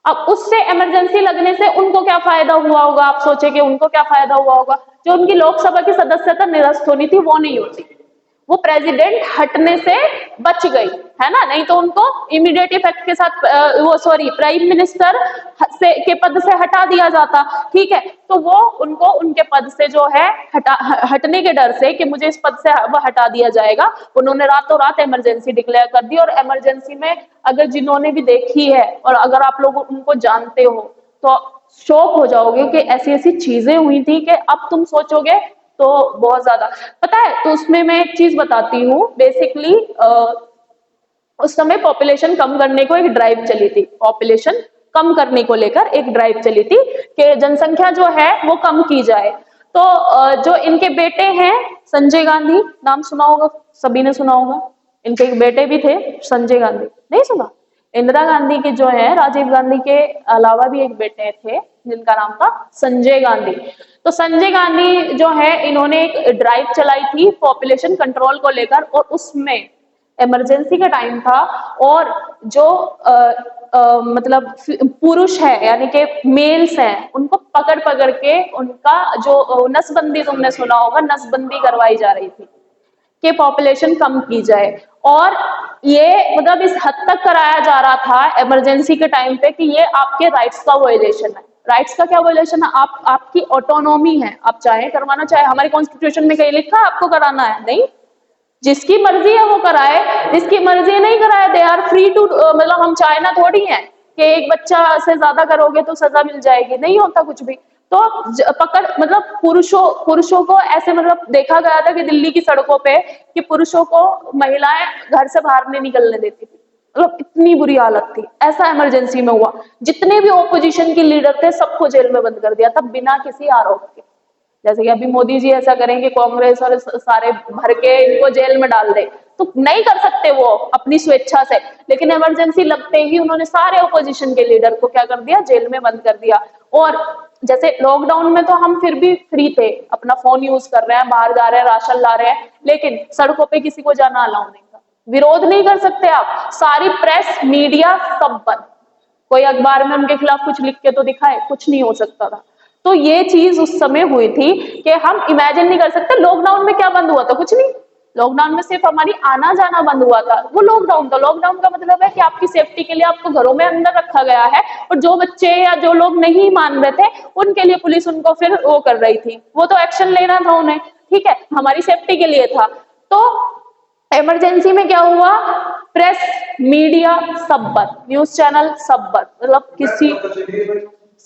अब उससे इमरजेंसी लगने से उनको क्या फायदा हुआ होगा, आप सोचे कि उनको क्या फायदा हुआ होगा? जो उनकी लोकसभा की सदस्यता निरस्त होनी थी वो नहीं होती, वो प्रेसिडेंट हटने से बच गई, है ना, नहीं तो उनको इमीडिएट इफेक्ट के साथ प्राइम मिनिस्टर के पद से हटा दिया जाता, ठीक है। तो वो उनको उनके पद से जो है हटने के डर से कि मुझे इस पद से हटा दिया जाएगा, उन्होंने रातों रात इमरजेंसी डिक्लेयर कर दी। और इमरजेंसी में अगर जिन्होंने भी देखी है और अगर आप लोग उनको जानते हो तो शॉक हो जाओगे कि ऐसी ऐसी चीजें हुई थी कि अब तुम सोचोगे तो बहुत ज्यादा। पता है, तो उसमें मैं एक चीज बताती हूँ। बेसिकली उस समय पॉपुलेशन कम करने को एक ड्राइव चली थी, पॉपुलेशन कम करने को लेकर एक ड्राइव चली थी कि जनसंख्या जो है वो कम की जाए। तो जो इनके बेटे हैं संजय गांधी, नाम सुना होगा, सभी ने सुना होगा, इनके एक बेटे भी थे संजय गांधी, नहीं सुना? इंदिरा गांधी के जो है, राजीव गांधी के अलावा भी एक बेटे थे जिनका नाम था संजय गांधी। तो संजय गांधी जो है, इन्होंने एक ड्राइव चलाई थी पॉपुलेशन कंट्रोल को लेकर, और उसमें इमरजेंसी का टाइम था, और जो मतलब पुरुष है यानी कि मेल्स हैं, उनको पकड़ पकड़ के उनका जो नसबंदी, तुमने सुना होगा, नसबंदी करवाई जा रही थी। कि पॉपुलेशन कम की जाए। और ये मतलब इस हद तक कराया जा रहा था इमरजेंसी के टाइम पे कि ये आपके राइट्स का वायलेशन है। राइट्स का क्या वायलेशन है? आपकी ऑटोनॉमी है, आप चाहे करवाना, चाहे हमारे कॉन्स्टिट्यूशन में कहीं लिखा है आपको कराना है? नहीं, जिसकी मर्जी है वो कराए, जिसकी मर्जी नहीं कराए दे आर फ्री टू, मतलब हम चाइना थोड़ी हैं कि एक बच्चा से ज्यादा करोगे तो सजा मिल जाएगी, नहीं होता कुछ भी। तो पकड़ मतलब पुरुषों को ऐसे मतलब देखा गया था कि दिल्ली की सड़कों पे कि पुरुषों को महिलाएं घर से बाहर नहीं निकलने देती थी, मतलब इतनी बुरी हालत थी। ऐसा इमरजेंसी में हुआ, जितने भी ओपोजिशन के लीडर थे सबको जेल में बंद कर दिया था बिना किसी आरोप के। जैसे कि अभी मोदी जी ऐसा करेंगे, कांग्रेस और सारे भर के इनको जेल में डाल दे, तो नहीं कर सकते वो अपनी स्वेच्छा से, लेकिन इमरजेंसी लगते ही उन्होंने सारे ओपोजिशन के लीडर को क्या कर दिया? जेल में बंद कर दिया। और जैसे लॉकडाउन में तो हम फिर भी फ्री थे, अपना फोन यूज कर रहे हैं, बाहर जा रहे हैं, राशन ला रहे हैं, लेकिन सड़कों पे किसी को जाना अलाउ नहीं था, विरोध नहीं कर सकते आप, सारी प्रेस मीडिया सब बंद, कोई अखबार में उनके खिलाफ कुछ लिख के तो दिखाए, कुछ नहीं हो सकता था। तो ये चीज उस समय हुई थी कि हम इमेजिन नहीं कर सकते। लॉकडाउन में क्या बंद हुआ था? कुछ नहीं, लॉकडाउन में सिर्फ हमारी आना जाना बंद हुआ था, वो लॉकडाउन था। लॉकडाउन का मतलब है कि आपकी सेफ्टी के लिए आपको घरों में अंदर रखा गया है, और जो बच्चे या जो लोग नहीं मान रहे थे उनके लिए पुलिस उनको फिर वो कर रही थी, वो तो एक्शन लेना था उन्हें, ठीक है, हमारी सेफ्टी के लिए था। तो इमरजेंसी में क्या हुआ? प्रेस मीडिया सब बंद, न्यूज चैनल सब बंद, मतलब किसी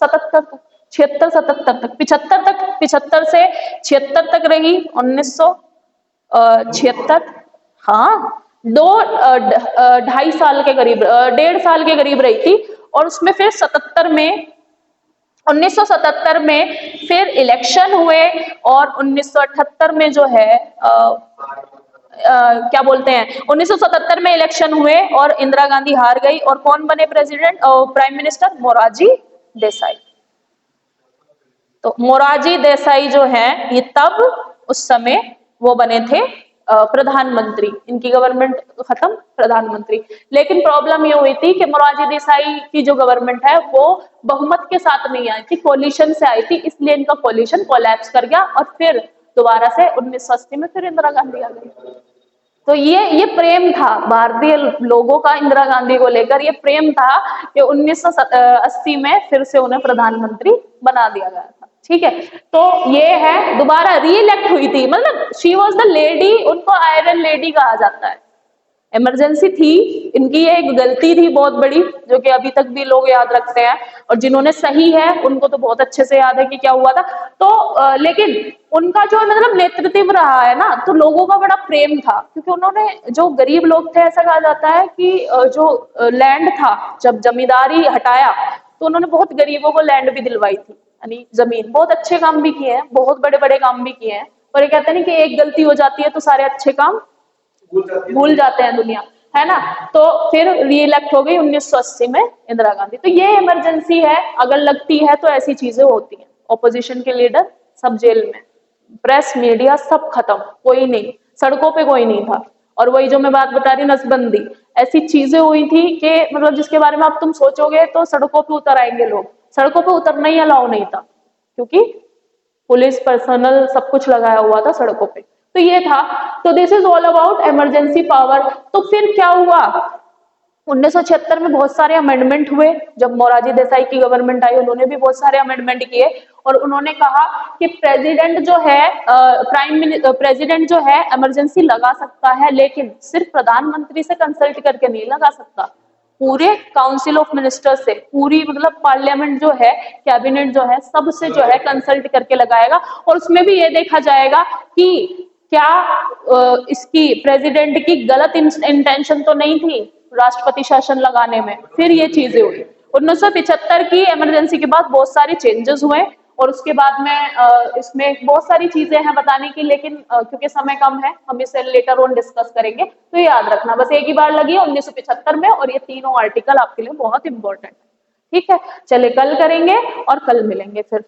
77 तक, 76 77 तक, 75 तक, 75 से 76 तक रही 1976, हाँ, 2.5 साल के करीब, 1.5 साल के करीब रही थी। और उसमें फिर 1977 में फिर इलेक्शन हुए, और 1978 में जो है क्या बोलते हैं, 1977 में इलेक्शन हुए और इंदिरा गांधी हार गई, और कौन बने president, prime minister? Morarji Desai. तो मोरारजी देसाई जो है ये तब उस समय वो बने थे प्रधानमंत्री, इनकी गवर्नमेंट खत्म, प्रधानमंत्री। लेकिन प्रॉब्लम ये हुई थी कि मोरारजी देसाई की जो गवर्नमेंट है वो बहुमत के साथ नहीं आई थी, कोलिशन से आई थी, इसलिए इनका कोलिशन कोलैप्स कर गया, और फिर दोबारा से 1980 में फिर इंदिरा गांधी आ गई। तो ये प्रेम था भारतीय लोगों का इंदिरा गांधी को लेकर, ये प्रेम था कि 1980 में फिर से उन्हें प्रधानमंत्री बना दिया गया था, ठीक है। तो ये है, दोबारा री इलेक्ट हुई थी, मतलब शी वॉज द लेडी, उनको आयरन लेडी कहा जाता है। इमरजेंसी थी, इनकी ये एक गलती थी बहुत बड़ी, जो कि अभी तक भी लोग याद रखते हैं, और जिन्होंने सही है उनको तो बहुत अच्छे से याद है कि क्या हुआ था। तो लेकिन उनका जो मतलब नेतृत्व रहा है ना, तो लोगों का बड़ा प्रेम था, क्योंकि उन्होंने, जो गरीब लोग थे, ऐसा कहा जाता है कि जो लैंड था, जब जमींदारी हटाया तो उन्होंने बहुत गरीबों को लैंड भी दिलवाई थी, यानी जमीन। बहुत अच्छे काम भी किए हैं, बहुत बड़े बड़े काम भी किए हैं, और ये कहते हैं कि एक गलती हो जाती है तो सारे अच्छे काम भूल जाते हैं दुनिया, है ना। तो फिर री इलेक्ट हो गई 1980 में इंदिरा गांधी। तो ये इमरजेंसी है, अगर लगती है तो ऐसी चीजें होती हैं। ऑपोजिशन के लीडर सब जेल में, प्रेस मीडिया सब खत्म, कोई नहीं, सड़कों पे कोई नहीं था। और वही जो मैं बात बता रही, नसबंदी, ऐसी चीजें हुई थी कि मतलब जिसके बारे में आप तुम सोचोगे तो सड़कों पे उतर आएंगे लोग, सड़कों पे उतरना ही अलाउ नहीं था, क्योंकि पुलिस पर्सनल सब कुछ लगाया हुआ था सड़कों पे। तो ये था, तो this is all about emergency power. तो फिर क्या हुआ? 1976 में बहुत सारे अमेंडमेंट हुए, जब मोरारजी देसाई की गवर्नमेंट आई उन्होंने भी बहुत सारे अमेंडमेंट किए, और उन्होंने कहा कि प्रेसिडेंट जो है, प्रेसिडेंट जो है इमरजेंसी लगा सकता है, लेकिन सिर्फ प्रधानमंत्री से कंसल्ट करके नहीं लगा सकता, पूरे काउंसिल ऑफ मिनिस्टर से, पूरी मतलब पार्लियामेंट जो है, कैबिनेट जो है, सबसे जो है कंसल्ट करके लगाएगा। और उसमें भी ये देखा जाएगा कि क्या इसकी प्रेसिडेंट की गलत इंटेंशन तो नहीं थी राष्ट्रपति शासन लगाने में। फिर ये चीजें हुई 1975 की इमरजेंसी के बाद, बहुत सारे चेंजेस हुए, और उसके बाद में इसमें बहुत सारी चीजें हैं बताने की, लेकिन क्योंकि समय कम है हम इसे लेटर ऑन डिस्कस करेंगे। तो ये याद रखना, बस एक ही बार लगी है 1975 में, और ये तीनों आर्टिकल आपके लिए बहुत इंपॉर्टेंट है, ठीक है। चले कल करेंगे और कल मिलेंगे फिर।